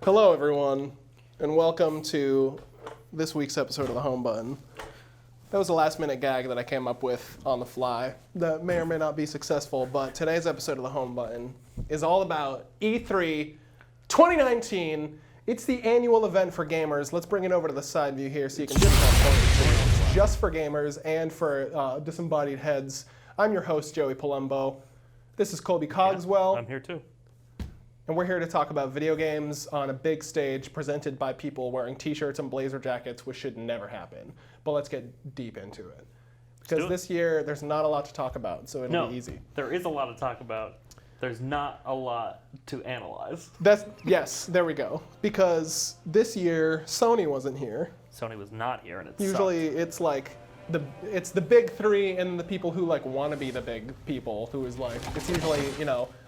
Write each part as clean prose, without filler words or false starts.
Hello, everyone, and welcome to this week's episode of The Home Button. That was a last-minute gag that I came up with on the fly that may or may not be successful, but today's episode of The Home Button is all about E3 2019. It's the annual event for gamers. Let's bring it over to the side view here so you can see just for gamers and for disembodied heads. I'm your host, Joey Palumbo. This is Colby Cogswell. Yeah, I'm here too. And we're here to talk about video games on a big stage presented by people wearing t-shirts and blazer jackets, which should never happen. But let's get deep into it. Because this year, there's not a lot to talk about, so it'll be easy. There is a lot to talk about. There's not a lot to analyze. Yes, there we go. Because this year, Sony wasn't here. Sony was not here, and Usually, it's like it's the big three and the people who like want to be the big people. Who is like it's usually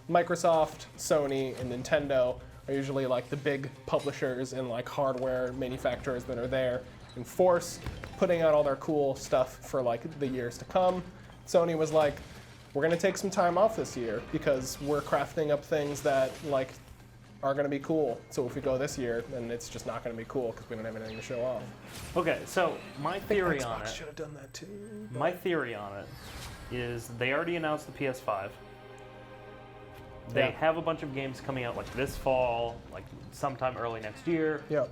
Microsoft, Sony, and Nintendo are usually like the big publishers and like hardware manufacturers that are there in force, putting out all their cool stuff for like the years to come. Sony was like, we're gonna take some time off this year because we're crafting up things that like are gonna be cool. So if we go this year, then it's just not gonna be cool because we don't have anything to show off. Okay, so my theory on it. Should have done that too. My theory on it is they already announced the PS5. They have a bunch of games coming out like this fall, like sometime early next year. Yep.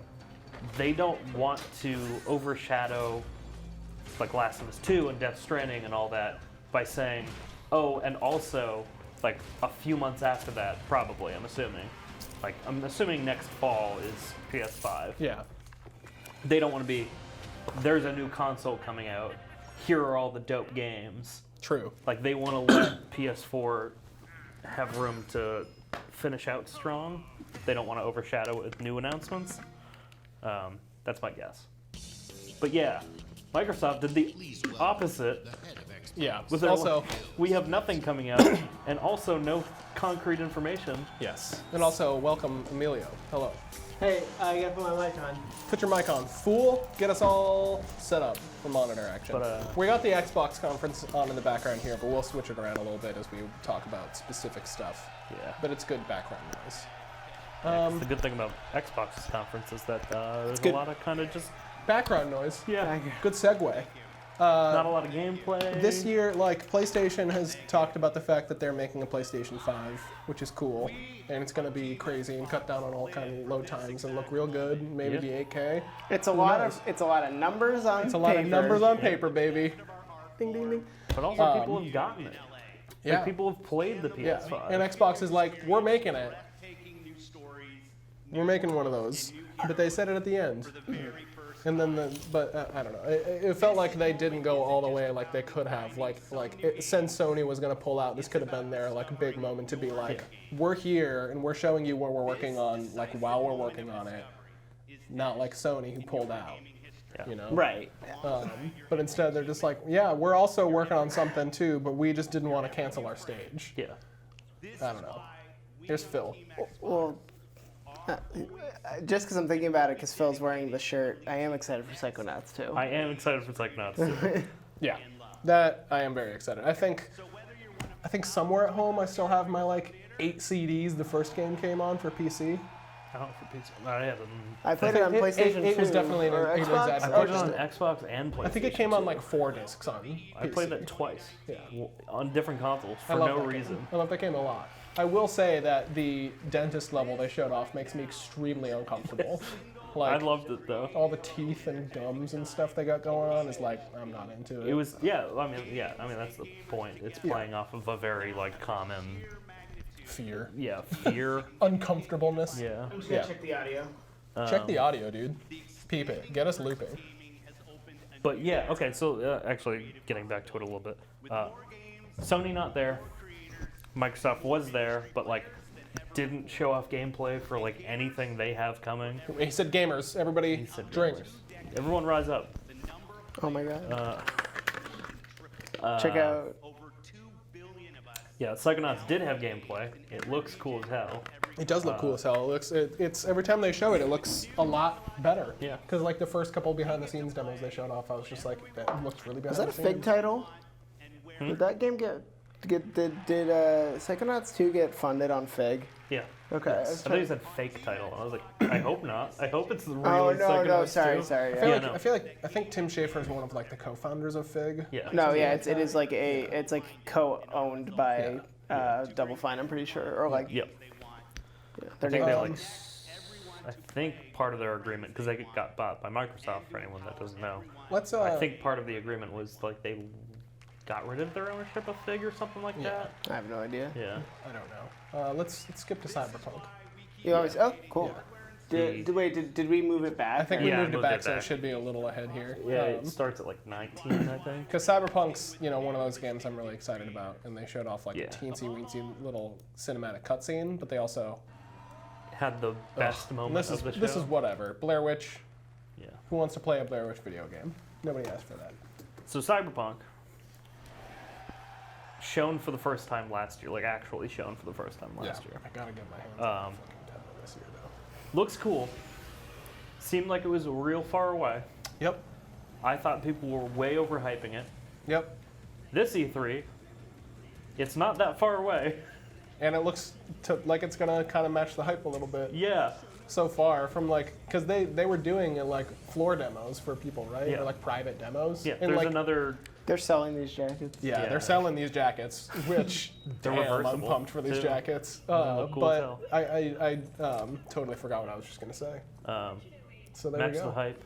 They don't want to overshadow like Last of Us 2 and Death Stranding and all that by saying, oh, and also like a few months after that, probably, I'm assuming next fall is PS5. Yeah. They don't want to be, there's a new console coming out, here are all the dope games. True. Like they want to let PS4 have room to finish out strong. They don't want to overshadow it with new announcements. That's my guess. But yeah, Microsoft did the opposite. Yeah. With we have nothing coming out, and also no concrete information. Yes. And also, welcome, Emilio. Hello. Hey, I gotta put my mic on. Put your mic on. Fool, get us all set up for monitor action. We got the Xbox conference on in the background here, but we'll switch it around a little bit as we talk about specific stuff. Yeah. But it's good background noise. The good thing about Xbox's conference is that there's a lot of kind of just background noise. Yeah. Good segue. Not a lot of gameplay. This year, like, PlayStation has talked about the fact that they're making a PlayStation 5, which is cool, and it's going to be crazy and cut down on all kind of load times and look real good, maybe be 8K. It's a lot of numbers on paper. It's a lot of numbers on paper, baby. Ding, ding, ding. But also people have gotten it. Yeah. Like, people have played the PS5. Yeah. And Xbox is like, we're making it. We're making one of those. But they said it at the end. And then, I don't know. It felt like they didn't go all the way like they could have. Since Sony was going to pull out, this could have been their like big moment to be like, we're here and we're showing you what we're working on, like while we're working on it. Not like Sony who pulled out. Yeah. Right. But instead they're just like, yeah, we're also working on something too, but we just didn't want to cancel our stage. Yeah. I don't know. Here's Phil. Well, just because I'm thinking about it, because Phil's wearing the shirt, I am excited for Psychonauts too. I am excited for Psychonauts too. Yeah, that I am very excited. I think somewhere at home I still have my like 8 CDs the first game came on for PC. Oh, for PC. I haven't. I played it on PlayStation 2. It was definitely an Xbox. I played it on Xbox and PlayStation. I think it came on like 4 discs on PC. I played that twice. Yeah. On different consoles for no reason. I love that game a lot. I will say that the dentist level they showed off makes me extremely uncomfortable. Like, I loved it though. All the teeth and gums and stuff they got going on is like, I'm not into it. It was I mean that's the point. It's playing off of a very like common fear. Yeah, fear. Uncomfortableness. Yeah. I'm just gonna check the audio. Check the audio, dude. Peep it. Get us looping. But yeah, okay. So actually, getting back to it a little bit, Sony not there. Microsoft was there, but like didn't show off gameplay for like anything they have coming. He said gamers. Everybody drink. Gamers. Everyone rise up. Oh my god. Check out. Yeah, Psychonauts did have gameplay. It looks cool as hell. It does look cool as hell. It's every time they show it, it looks a lot better. Yeah. Because like the first couple behind the scenes demos they showed off, I was just like, that looks really bad. Is that a fake title? Did that game get Did Psychonauts 2 get funded on Fig? Yeah. Okay. Yes. I thought you said fake title. I was like, I hope not. I hope it's the real. Oh no, Psychonauts 2. sorry. I feel like I think Tim Schafer is one of like the co-founders of Fig. Yeah. No, yeah, it is like it's like co-owned by Double Fine, I'm pretty sure, or like. Yep. Yeah, I think they're like. I think part of their agreement, because they got bought by Microsoft. For anyone that doesn't know, I think part of the agreement was like they got rid of their ownership of Fig or something like that. I have no idea. Yeah. I don't know. Let's skip to Cyberpunk. You always. Oh, cool. Yeah. Did we move it back? I think or- we Yeah, moved it moved back, it so it back. should be a little ahead here. Yeah, it starts at like 19, I think. Because Cyberpunk's, one of those games I'm really excited about, and they showed off like Yeah. a teensy-weensy little cinematic cutscene, but they also Had the best moment of the show. This is whatever. Blair Witch. Yeah. Who wants to play a Blair Witch video game? Nobody asked for that. So Cyberpunk, shown for the first time last year, like actually shown for the first time last year. I gotta get my hands on the fucking demo this year, though. Looks cool. Seemed like it was real far away. Yep. I thought people were way overhyping it. Yep. This E3, it's not that far away. And it looks like it's gonna kind of match the hype a little bit Yeah. so far from because they were doing like floor demos for people, right? Yeah. Or like private demos. Yeah, And there's like, another... They're selling these jackets. Yeah, Yeah. they're selling these jackets, which They're damn, I'm reversible, pumped for these too. jackets. They look cool as hell. But I totally forgot what I was just gonna say. So there match we go. the hype.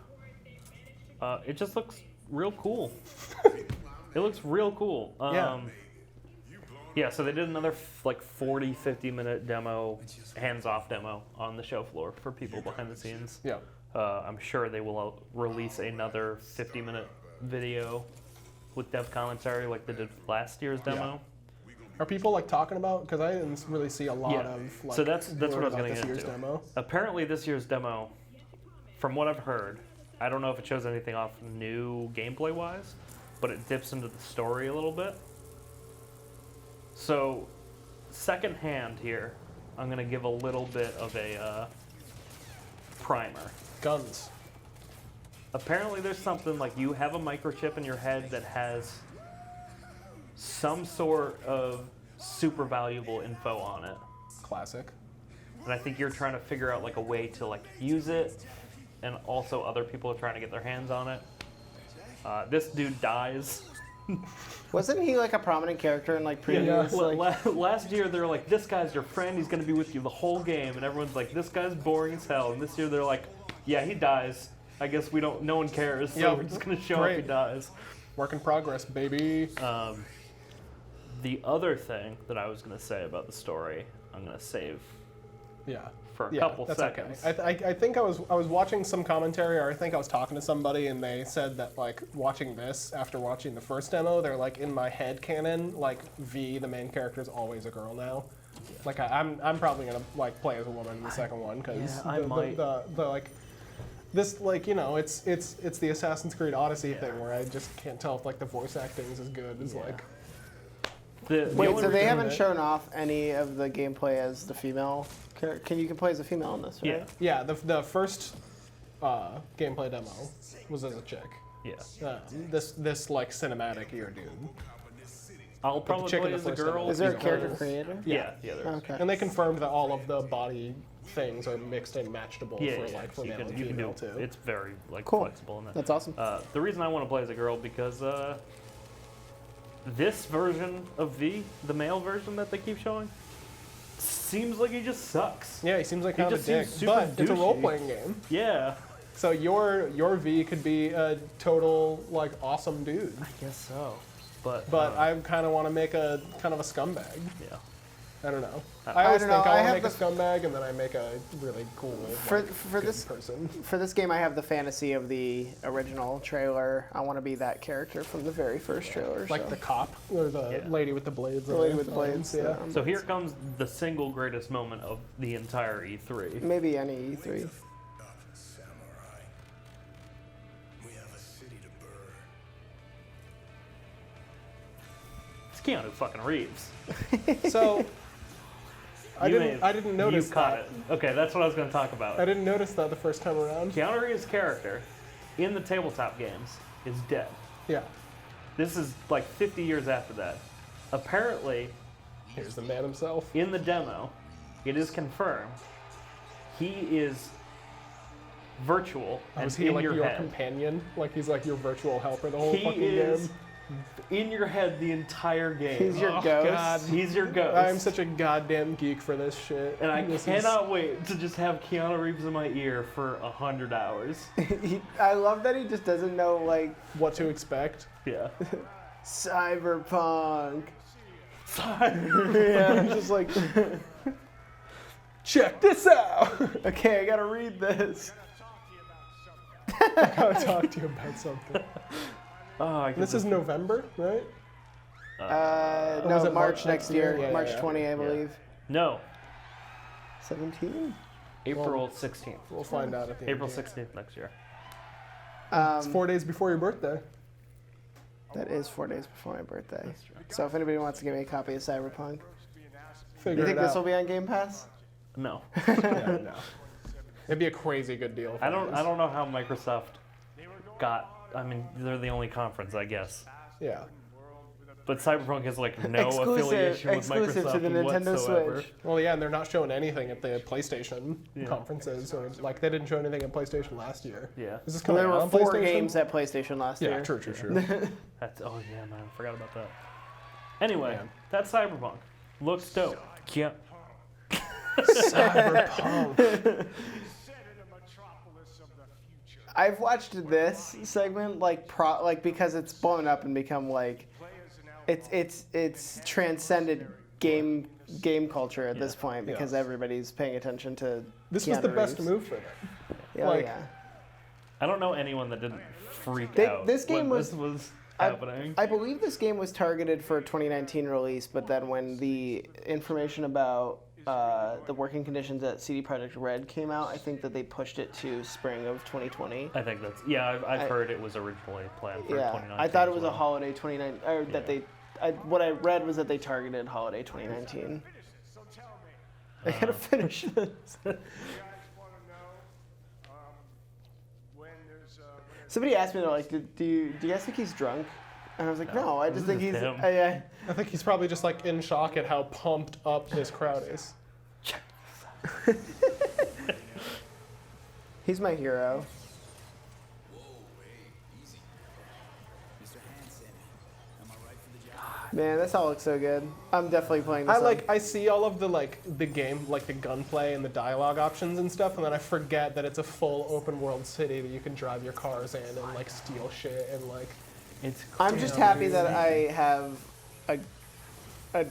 It just looks real cool. It looks real cool. Yeah, so they did another 40, 50-minute demo, hands-off demo on the show floor for people behind the scenes. Yeah. I'm sure they will release another 50-minute video with dev commentary like they did last year's demo. Are people like talking about? Because I didn't really see a lot Yeah. of. Like, So that's what I word was about going to this get year's into. demo. Apparently this year's demo, from what I've heard, I don't know if it shows anything off new gameplay-wise, but it dips into the story a little bit. So, second hand here, I'm going to give a little bit of a primer. Guns. Apparently there's something like you have a microchip in your head that has some sort of super valuable info on it. Classic. And I think you're trying to figure out like a way to like use it, and also other people are trying to get their hands on it. This dude dies. Wasn't he like a prominent character in like previous? Well, like, last year they were like, this guy's your friend, he's going to be with you the whole game, and everyone's like, this guy's boring as hell. And this year they're like, yeah, he dies. I guess no one cares, so Yeah, we're just going to show up great. he dies. Work in progress, baby. The other thing that I was going to say about the story, I'm going to save Yeah. for a Yeah, couple that's seconds. Okay. I think I was watching some commentary, or I think I was talking to somebody, and they said that like watching this after watching the first demo, they're like in my head canon, like V, the main character, is always a girl now. Like I'm probably gonna like play as a woman in the second one because I might. the like this like it's the Assassin's Creed Odyssey thing where I just can't tell if like the voice acting is as good as like. The wait, only so they reason- haven't shown off any of the gameplay as the female? You can play as a female in this, right? Yeah, Yeah, the first gameplay demo was as a chick. yeah. This like cinematic ear dude. I'll probably chick in play the as a first girl. demo Is there a He's character always- creator? Yeah, there is. Okay. And they confirmed that all of the body things are mixed and matchable Yeah, for like for you male can, and you can do female it. too. It's very like Cool. flexible in that. That's awesome. The reason I want to play as a girl because this version of V, the male version that they keep showing, seems like he just sucks. Yeah, he seems like He kind of a just dick, seems super but it's a douchey. role-playing game. Yeah, So your V could be a total like awesome dude, I guess so. But but I kind of want to make a kind of a scumbag. yeah. I don't know. I I always don't think know, I I want to have make a scumbag, and then I make a really cool For like, for good this person. for this game, I have the fantasy of the original trailer. I want to be that character from the very first trailer. Like so. the cop or the Yeah. lady with the blades. The on lady her with the blades. arms, Yeah. So here comes the single greatest moment of the entire E3. Maybe any E3. Samurai. We have a city to burn. It's Keanu fucking Reeves. So I You didn't notice You caught that. it. Okay, that's what I was going to talk about. I didn't notice that the first time around. Keanu Reeves' character in the tabletop games is dead. Yeah. This is like 50 years after that. apparently, Here's the man himself. in the demo, it is confirmed he is virtual and Was he in like your your head. companion? Like he's like your virtual helper the whole He fucking is game? in your head the entire game. He's your Oh, ghost. God. He's your ghost. I'm such a goddamn geek for this shit. and I This is- cannot wait to just have Keanu Reeves in my ear for 100 hours. I love that he just doesn't know, like, what to expect. Yeah. cyberpunk. Yeah, he's just like, check this out. Okay, I gotta read this. I gotta talk to you about something. Oh, I This is November, right? was No, it March March next year. Yeah, March yeah. 20, I believe. No, 17? April 16th. We'll find out at the April end. here. 16th next year. It's 4 days before your birthday. That is 4 days before my birthday. So if anybody wants to give me a copy of Cyberpunk, Figure you think it this out. will be on Game Pass? No. Yeah, no. It'd be a crazy good deal. if I it don't is. know how Microsoft got. I mean, they're the only conference, I guess. Yeah. But Cyberpunk has like no affiliation with exclusive Microsoft to the Nintendo whatsoever. Switch. Well, yeah, and they're not showing anything at the PlayStation Yeah. conferences, or like they didn't show anything at PlayStation last year. Yeah. Is this Well, coming there out were on 4 PlayStation? games at PlayStation last Yeah, year. true. That's oh yeah, man, I forgot about that. Anyway, Yeah. that's Cyberpunk. Looks dope. Yeah. Cyberpunk. I've watched this segment like because it's blown up and become like it's transcended game culture at this point because everybody's paying attention to. This was Keanu the best Reeves. move for them. Yeah, like- yeah. I don't know anyone that didn't freak They- out. this game when was- this was happening. I believe this game was targeted for a 2019 release, but then when the information about the working conditions at CD Projekt Red came out, I think that they pushed it to spring of 2020. I think that's I've heard it was originally planned for Yeah, 2019. I thought it as was well. a holiday 2019, or that they. What I read was that they targeted holiday 2019. I gotta finish this. Somebody asked me, they're like, do you guys think he's drunk? And I was like, no, I just think he's. him. I think he's probably just like in shock at how pumped up this crowd is. He's my hero. Man, this all looks so good. I'm definitely playing this. I see all of the game, like the gunplay and the dialogue options and stuff, and then I forget that it's a full open world city that you can drive your cars in and like steal shit and like. It's I'm just happy that I have a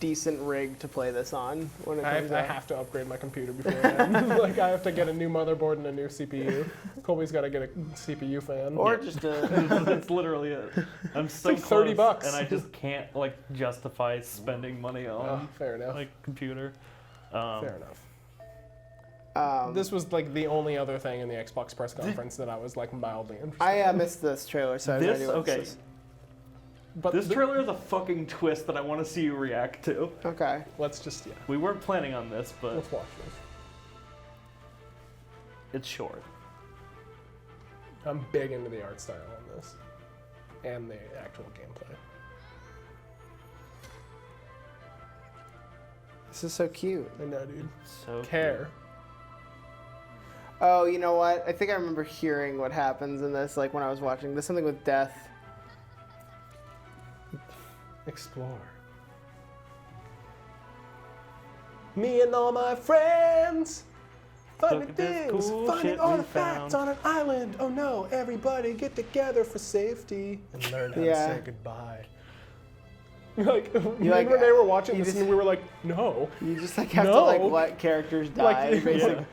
decent rig to play this on when it comes I out. have to upgrade my computer before then. Like I have to get a new motherboard and a new CPU. Colby's got to get a CPU fan. Or just a. That's literally it. I'm so like 30 close, bucks. and I just can't like justify spending money on Oh, fair enough. like computer. Fair enough. This was like the only other thing in the Xbox press conference that I was like mildly interested. I missed this trailer, so I have no This idea what okay. this is. But This trailer is a fucking twist that I want to see you react to. Okay. let's just We weren't planning on this, but let's watch this. it's short. I'm big into the art style on this and the actual gameplay. This is so cute. I know, dude. So Care. Oh, you know what? I think I remember hearing what happens in this, like when I was watching. There's something with death. Explore. Me and all my friends finding Look at this things, cool finding shit we artifacts found. on an island. Oh no, everybody get together for safety and learn how to Yeah. say goodbye. Like, me like, and Renee were watching you this just- and we were like, no. You just like have to No. like let characters die, Like, basically.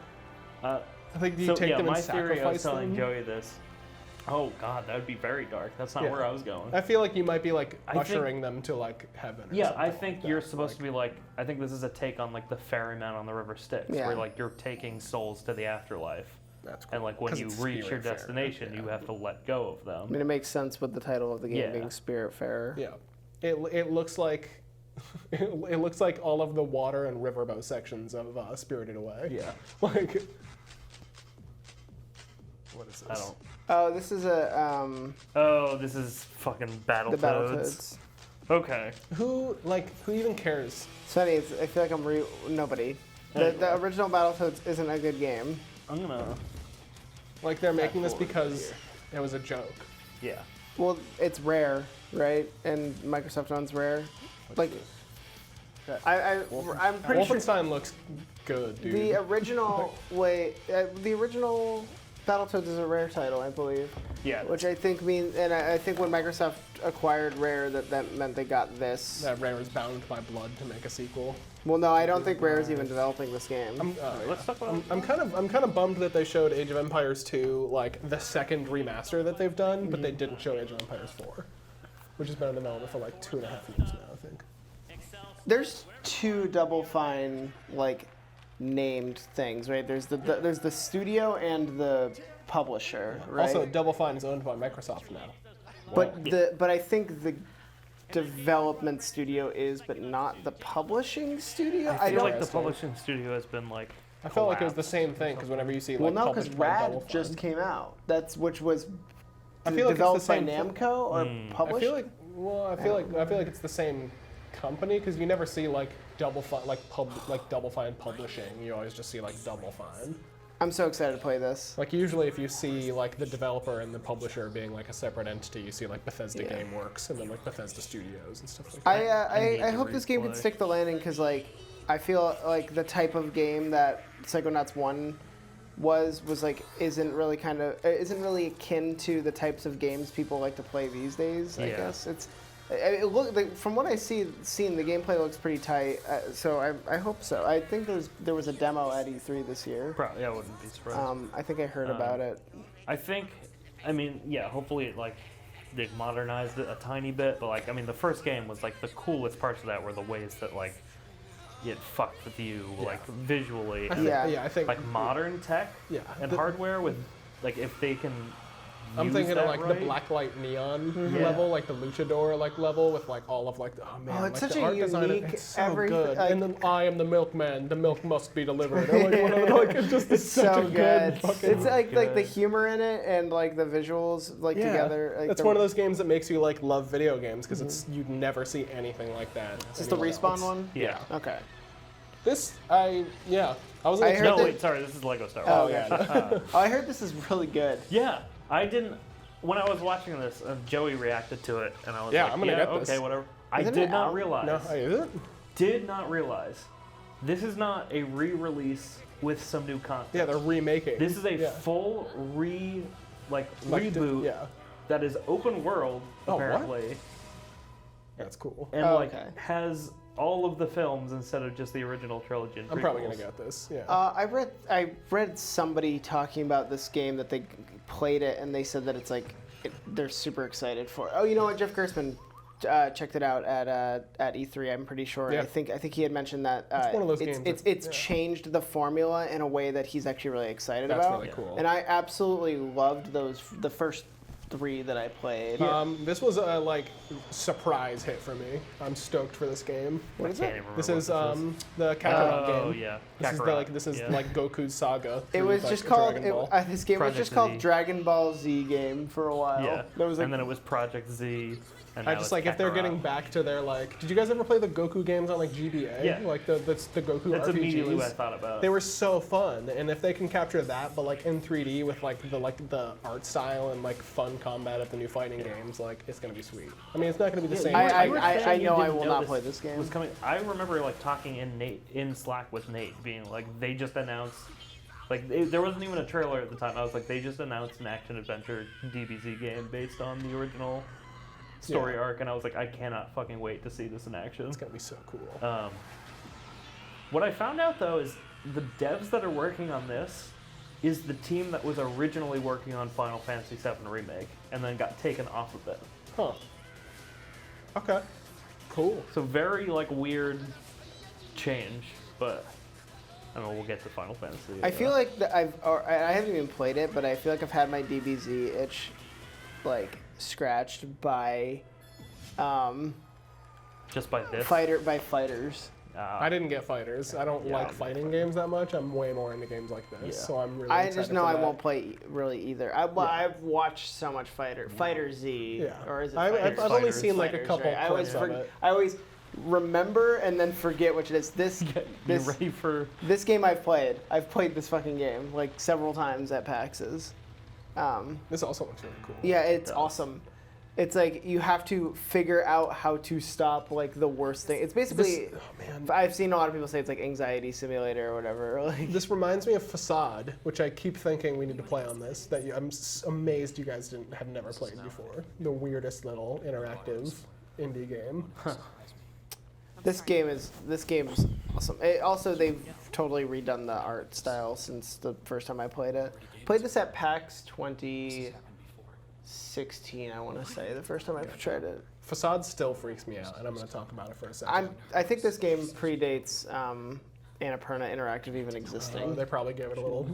Yeah. I think you So take yeah, them and my theory, I was sacrifice telling them. Joey this. Oh god, that would be very dark. That's not Yeah. where I was going. I feel like you might be like I think- ushering them to like heaven. Or Yeah, something I like think that. you're supposed to be like. I think this is a take on like the ferryman on the River Styx, Yeah. where like you're taking souls to the afterlife, That's cool. and like when 'Cause you it's reach your Spiritfarer, destination, you yeah. have to let go of I them. mean, it makes sense with the title of the game Yeah. being Spiritfarer. Yeah, it looks like it looks like all of the water and riverboat sections of Spirited Away. Yeah, Like, what is this? I don't. Oh, this is a Oh, this is fucking the Battletoads. Battletoads. Okay. Who even cares? It's funny. I feel like nobody. The original Battletoads isn't a good game. I'm gonna. Like they're making this because it was a joke. Yeah. Well, it's Rare, right? And Microsoft owns Rare. Like, I'm pretty sure Wolfenstein looks good, dude. the original the original Battletoads is a Rare title, I believe. Yeah. Which I think means, and I think when Microsoft acquired Rare, that meant they got this. That Rare is bound by blood to make a sequel. Well, no, I don't think Rare is even developing this game. Let's talk about. I'm kind of bummed that they showed Age of Empires 2, like the second remaster that they've done, but they didn't show Age of Empires 4, which has been in development for like 2.5 years now, I think. There's two Double Fine named things, right? There's the studio and the publisher, right? Also, Double Fine is owned by Microsoft now. But I think the development studio is, but not the publishing studio. I feel don't like the publishing studio has been like. I felt like it was the same thing because whenever you see Well, like no, because published by Double Rad Fine, just came out. Which was I feel like it's the developed by same thing. Namco or published. I feel like it's the same company because you never see like Double Fine Double Fine publishing. You always just see like Double Fine. I'm so excited to play this. Like usually if you see like the developer and the publisher being like a separate entity, you see like Bethesda Yeah. GameWorks and then like Bethesda Studios and stuff like that. I hope this game can stick the landing because I feel like the type of game that Psychonauts 1 was isn't really akin to the types of games people like to play these days. I guess from what I seen, the gameplay looks pretty tight. So I hope so. I think there was a demo at E3 this year. Probably, I wouldn't be surprised. I think I heard about it. Hopefully they've modernized it a tiny bit, but the first game was the coolest parts of that were the ways that it fucked with you visually. I think modern tech and hardware with if they can. I'm use thinking that of right. the blacklight neon level, like the luchador level with all of oh man, it's like such the a art design, unique it's so everything, good. And then I am the milkman, the milk must be delivered. It's just It's such so a good. fucking. It's like the humor in it and the visuals together. It's one of those games that makes you love video games because you'd never see anything like that. Is this the Respawn one? Yeah. Okay. This I wasn't. I heard No, that- wait, sorry, this is Lego Star Oh Wars. yeah. I heard this is really good. Yeah, I didn't. When I was watching this, Joey reacted to it, and I was I'm gonna get okay, this. whatever. I Isn't did it not out? realize. No, is it? Did not realize. This is not a re-release with some new content. Yeah, they're remaking. This is a Yeah. full Like, reboot yeah, that is open world Oh, what? apparently, that's cool. and okay. has all of the films instead of just the original trilogy and I'm probably gonna prequels. get this. Yeah. I read somebody talking about this game that they played it and they said that it's they're super excited for it. Oh, you know what? Jeff Gerstmann checked it out at E3. I'm pretty sure. Yeah. I think he had mentioned that It's one of those games it's that- changed the formula in a way that he's actually really excited That's about. really cool. And I absolutely loved the first 3 that I played. This was a surprise hit for me. I'm stoked for this game. What is Can't it? even remember This what is this the Kakarot Oh game. yeah, This is Kakarot, yeah. Goku's saga. It through, was just called. Dragon Ball. This game was Project just called Z. Dragon Ball Z game for a while. Yeah, That was and then it was Project Z. And I now just it's if they're Kakarot. getting back to their did you guys ever play the Goku games on GBA? Yeah. That's the Goku That's immediately what I RPGs. thought about. They were so fun, and if they can capture that, but in 3D with the art style and fun combat of the new fighting games, it's gonna be sweet. I mean, it's not gonna be the same. I- You were I saying you know I didn't will know not play this game. Was coming. I remember talking in Slack with Nate, being they just announced. There wasn't even a trailer at the time. I was they just announced an action adventure DBZ game based on the original story arc, and I was I cannot fucking wait to see this in action. It's gonna be so cool. What I found out though is the devs that are working on this is the team that was originally working on Final Fantasy VII Remake and then got taken off of it. Huh. Okay. Cool. So very weird change, but I don't know. We'll get to Final Fantasy. I feel like I haven't even played it, but I feel like I've had my DBZ itch, scratched by, just by this. fighters. I didn't get fighters. I don't like fighting games that much. I'm way more into games like this, Yeah. so I'm really I excited just know for I that. won't play really either. I've watched so much Fighter Z, Yeah. or is it I've Fighters? only seen like a Fighters, couple right? clips of it. I always remember and then forget which it is. You ready for? This game I've played. I've played this fucking game like several times at PAXs. This also looks really cool. Yeah, it's awesome. It's like you have to figure out how to stop like the worst thing. It's basically, I've seen a lot of people say it's like anxiety simulator or whatever. Like, This reminds me of Facade, which I keep thinking we need to play on this. I'm amazed you guys have never played before. The weirdest little interactive indie game. this game is awesome. Also, they've totally redone the art style since the first time I played it. Played this at PAX 2016, I want to say, the first time I tried it. Facade still freaks me out, and I'm going to talk about it for a second. I think this game predates Annapurna Interactive even existing. They probably gave it a little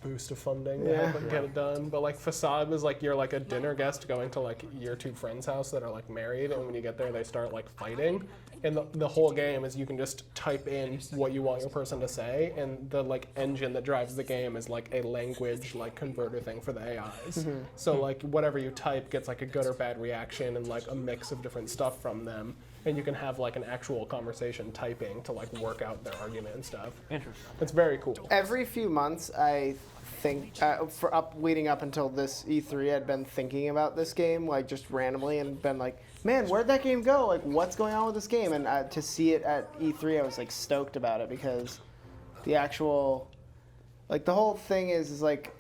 boost of funding to Yeah. help it get it done. But like Facade was like you're like a dinner guest going to like your two friends' house that are like married, and when you get there they start like fighting. And the whole game is you can just type in what you want your person to say, and the like engine that drives the game is like a language like converter thing for the AIs. So like whatever you type gets like a good or bad reaction and like a mix of different stuff from them. And you can have like an actual conversation typing to like work out their argument and stuff. Interesting. It's very cool. Every few months, I think leading up until this E3, I'd been thinking about this game like just randomly and been like, man, where'd that game go? Like, what's going on with this game? And to see it at E3, I was like stoked about it because the actual, like the whole thing is like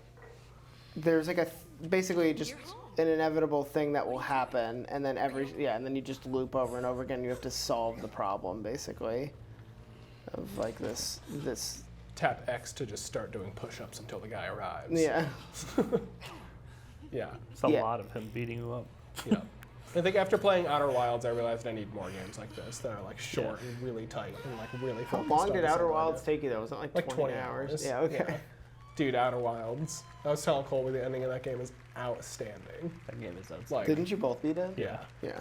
there's like basically just an inevitable thing that will happen, and then and then you just loop over and over again. You have to solve the problem basically of like this. Tap X to just start doing push-ups until the guy arrives. Yeah. Yeah. It's a Yeah. lot of him beating you up. Yeah. I think after playing Outer Wilds, I realized I need more games like this that are like short and really tight and like really How focused long on did the Outer same Wilds idea. take you though? Was it like, Like 20 hours? Yeah, okay. Yeah. Dude, Outer Wilds. I was telling Colby the ending of that game is outstanding. That game is outside. Like, Didn't you both beat it? yeah. Yeah.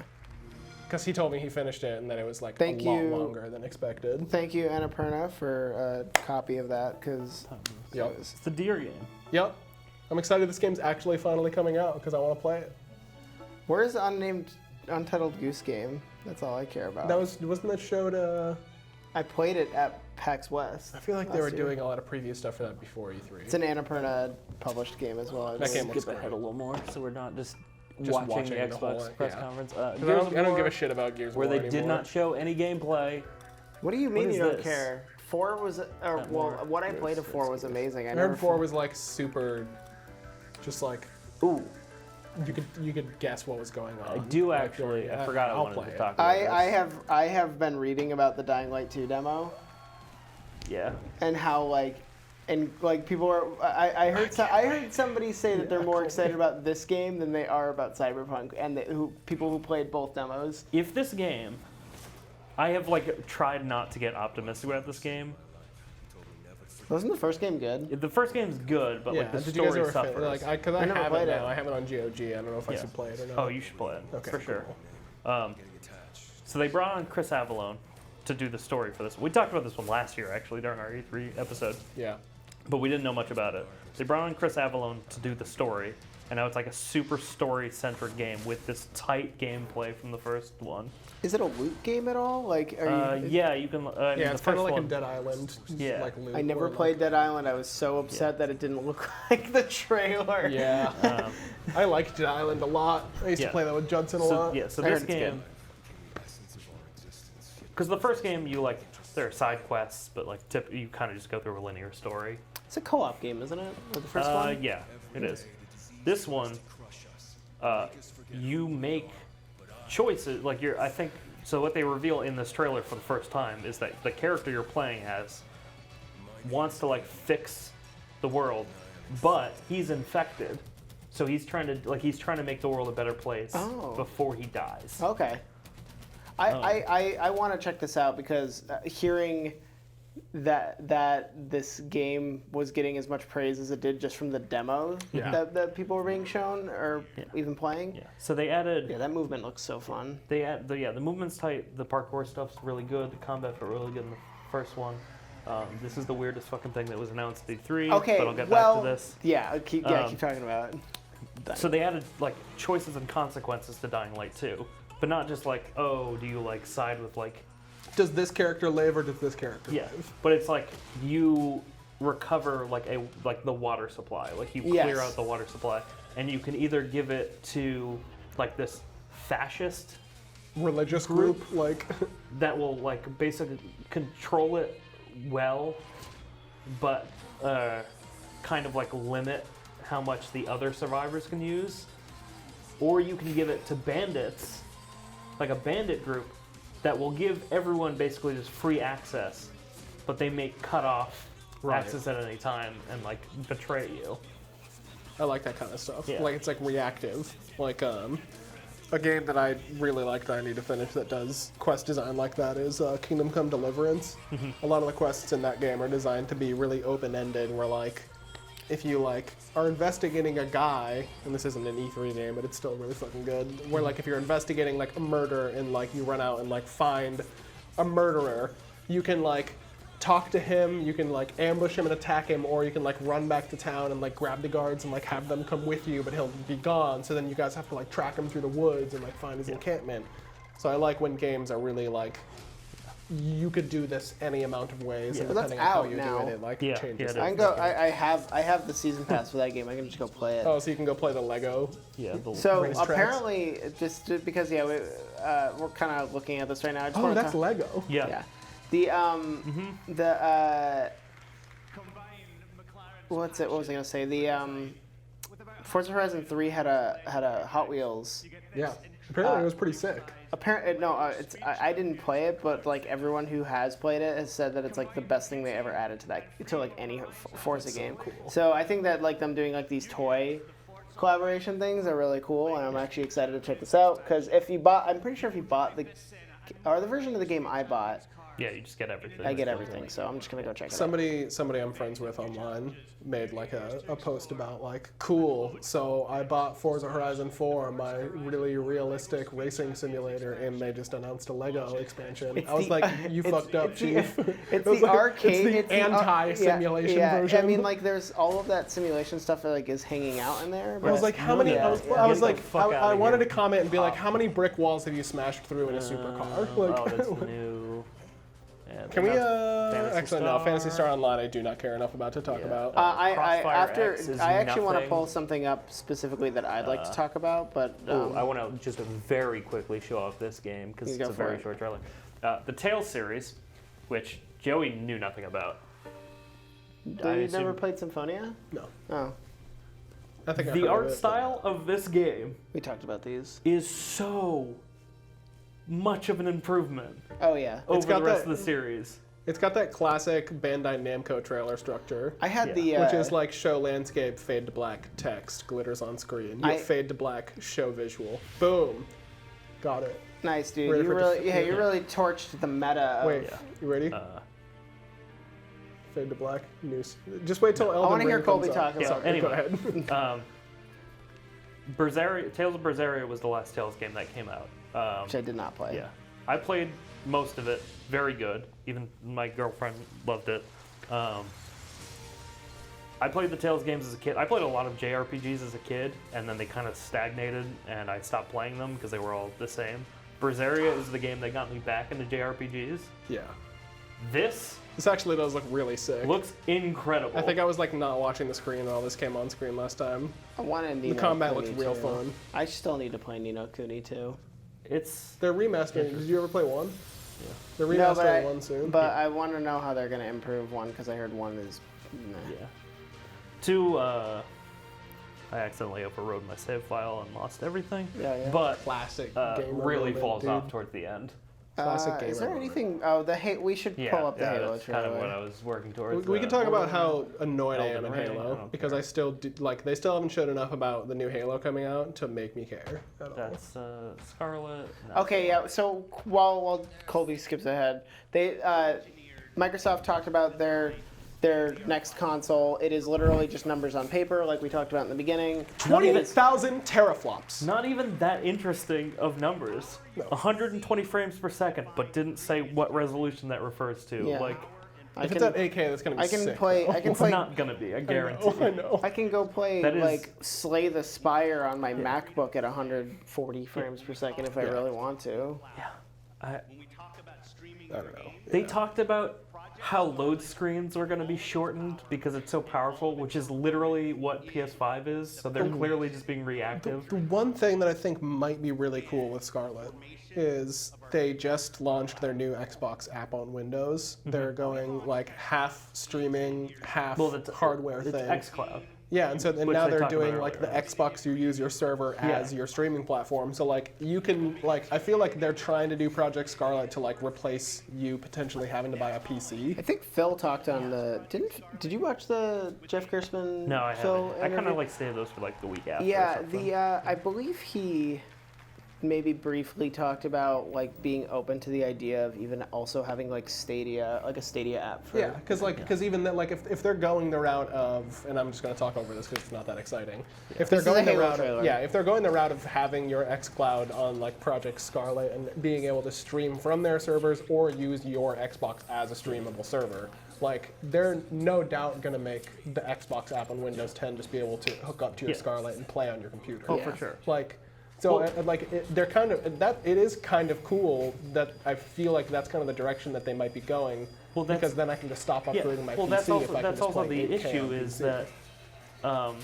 Because he told me he finished it and that it was like Thank a lot you. longer than expected. Thank you, Annapurna, for a copy of that, because Yep. It's the deer game. Yep. I'm excited this game's actually finally coming out because I want to play it. where's the Untitled Goose Game? That's all I care about. Wasn't that showed? I played it at PAX West. I feel like they were last year. doing a lot of preview stuff for that before E3. It's an Annapurna published game as well. I That believe. game looks Skip ahead great. a little more, so we're not just Just watching the watching the whole- Xbox press yeah. conference. 'Cause Gears of I don't give War, a shit about Gears of where War they did anymore. not show any gameplay. What do you mean is you don't this? care? 4 was, more. what I played of 4 was amazing. I heard 4 was like super, just like Ooh, you could guess what was going on. I do Like, actually. yeah, I forgot I I'll wanted play to it. talk about this. I have been reading about the Dying Light 2 demo Yeah. and how like people are. I heard somebody say that they're more excited about this game than they are about Cyberpunk, and people who played both demos. If this game, I have like tried not to get optimistic about this game. Wasn't the first game good? The first game's good, but Yeah, like the did you guys story ever suffers. because I I never have played it it. now. I have it on GOG. I don't know if I Yeah. should play it or not. Oh, you should play it Okay, for sure. cool. So they brought on Chris Avallone to do the story for this. We talked about this one last year, actually, during our E3 episode, Yeah. but we didn't know much about it. They brought on Chris Avallone to do the story, and now it's like a super story-centric game with this tight gameplay from the first one. Is it a loot game at all? Like, are you? Yeah, you can. I mean, Yeah, the it's kind of first like one, a Dead Island. Yeah. Like loop I never or, played like, Dead Island. I was so upset that it didn't look like the trailer. Yeah. Um, I liked Dead Island a lot. I used Yeah. to play that with Judson a so lot. yeah, so I this heard it's game. Because the first game, you like there are side quests, but like you kind of just go through a linear story. It's a co-op game, isn't it? Or the first one? Yeah, it is. This one, you make choices. Like I think. So what they reveal in this trailer for the first time is that the character you're playing as wants to like fix the world, but he's infected. So he's trying to make the world a better place Oh. before he dies. Okay. I want to check this out because hearing that this game was getting as much praise as it did just from the demo that people were being shown or even playing. Yeah. So they added. Yeah, that movement looks so fun. The movement's tight. The parkour stuff's really good. The combat felt really good in the first one. This is the weirdest fucking thing that was announced at E3. Okay, but I'll get back to this. Yeah, keep talking about it. So they added like choices and consequences to Dying Light 2, but not just like, oh, do you like side with like. Does this character live or does this character Yeah, live? but it's like you recover like the water supply. Like you clear out the water supply, and you can either give it to like this fascist Religious group like that will like basically control it well, but kind of like limit how much the other survivors can use, or you can give it to bandits, like a bandit group that will give everyone basically just free access, but they may cut off access at any time and like betray you. I like that kind of stuff. Yeah. Like it's like reactive. Like a game that I really like that I need to finish that does quest design like that is Kingdom Come Deliverance. A lot of the quests in that game are designed to be really open-ended, where like if you like are investigating a guy, and this isn't an E3 game, but it's still really fucking good, where like if you're investigating like a murder and like you run out and like find a murderer, you can like talk to him, you can like ambush him and attack him, or you can like run back to town and like grab the guards and like have them come with you, but he'll be gone, so then you guys have to like track him through the woods and like find his encampment. So I like when games are really like, you could do this any amount of ways, and Well, that's depending on how out you now. do it, it like Yeah, changes. yeah, I it can is. go. I have the season pass for that game. I can just go play it. Oh, so you can go play the Lego. Yeah. So racetracks. apparently, just because we're kind of looking at this right now. I just Oh, wanna that's talk- Lego. Yeah. Yeah. What was I gonna say? The Forza Horizon 3 had a Hot Wheels. Yeah. Apparently it was pretty sick. I didn't play it, but like everyone who has played it has said that it's like the best thing they ever added to like any Forza game. cool. So I think that like them doing like these toy collaboration things are really cool, and I'm actually excited to check this out because I'm pretty sure if you bought the version of the game I bought, Yeah, you just get everything. I get everything. So I'm just gonna go check it out. Somebody I'm friends with online made like a post about like, cool, so I bought Forza Horizon 4, my really realistic racing simulator, and they just announced a Lego expansion. I was like, you fucked up, chief. It's I was the like, arcade. It's the anti-simulation version. I mean, like, there's all of that simulation stuff that like is hanging out in there. I was like, how many? I was Get like, the fuck outta I wanted to here. comment and be like, how many brick walls have you smashed through in a supercar? Like, Oh, that's the new. Yeah, can we? Phantasy Actually, no. Star. Fantasy Star Online, I do not care enough about to talk about. Crossfire X is I actually want to nothing. pull something up specifically that I'd like to talk about, but I want to just very quickly show off this game because You it's go a for very it. short trailer. The Tales series, which Joey knew nothing about. you assume- never played Symphonia? No, Oh, I think I The heard of art it, but- style of this game we talked about these. is so much of an improvement Oh yeah, over got the rest that- of the series. It's got that classic Bandai Namco trailer structure, I had Yeah. the which is like show landscape, fade to black, text, glitters on screen. You fade to black, show visual. Boom. Got it. nice dude. ready You for it to- really, you really torched the meta. Of, Wait, yeah. you ready? Uh, Fade to black, news. Just wait till Elden I want to hear Ring Colby comes talk out. about. Yeah, it. anyway. Go ahead. Tales of Berseria was the last Tales game that came out. Which I did not play. Yeah, I played most of it. Very good. Even my girlfriend loved it. I played the Tales games as a kid. I played a lot of JRPGs as a kid, and then they kind of stagnated, and I stopped playing them because they were all the same. Berseria is the game that got me back into JRPGs. Yeah. This This actually does look really sick. looks incredible. I think I was like not watching the screen when all this came on screen last time. I wanted Ni The no combat Kuni looks real too. fun. I still need to play Ni no Kuni too. it's They're remastering. Did you ever play one? Yeah. They're No, remastering one soon. But I want to know how they're gonna improve one because I heard one is. Nah. yeah. Two. I accidentally overrode my save file and lost everything. Yeah. But Classic gamer really moment, falls dude. off towards the end. Classic gamer Is there moment. anything? Oh, we should Yeah, pull up the yeah, Halo that's trailer. kind of what I was working towards. We can talk about how annoyed I am Elden in Ring, I Halo don't because care. I still like they still haven't showed enough about the new Halo coming out to make me care at all. That's Scarlet. No. Okay, yeah. So while Colby skips ahead, they Microsoft talked about their next console. It is literally just numbers on paper, like we talked about in the beginning. 20,000 teraflops. Not even that interesting of numbers. No. 120 frames per second, but didn't say what resolution that refers to. Yeah. Like, If it's at 8K, that's gonna be I can sick. play. I can it's play. not gonna be. I guarantee. I know. I can go play That is- like Slay the Spire on my MacBook at 140 frames per second if I really want to. I, I don't know. They talked about how load screens were going to be shortened because it's so powerful, which is literally what PS5 is. So they're clearly just being reactive. The one thing that I think might be really cool with Scarlet is they just launched their new Xbox app on Windows. They're going like half streaming, half hardware it's thing. xCloud. Yeah, and so and Which now they they're talked about doing like the earlier. Xbox. You use your server as your streaming platform. So like you can like I feel like they're trying to do Project Scarlet to like replace you potentially having to buy a PC. I think Phil talked on the. Did you watch the Jeff Gerstmann? No, I Phil haven't. I kind interview? of like save those for like the week after. Yeah, or something. the I believe he maybe briefly talked about like being open to the idea of even also having like Stadia, like a Stadia app for. Yeah, because even then, like if they're going the route of, and I'm just going to talk over this because it's not that exciting. If they're This is going a the Halo route, trailer. if they're going the route of having your xCloud on like Project Scarlet and being able to stream from their servers or use your Xbox as a streamable server, like they're no doubt going to make the Xbox app on Windows 10 just be able to hook up to your Yeah. Scarlet and play on your computer. Oh, Yeah. for sure. Like, so Well- they're kind of that. It is kind of cool that I feel like that's kind of the direction that they might be going. Well, that's- because then I can just stop upgrading my well, PC that's also, if I can that's just also play the 8K issue on is PC. that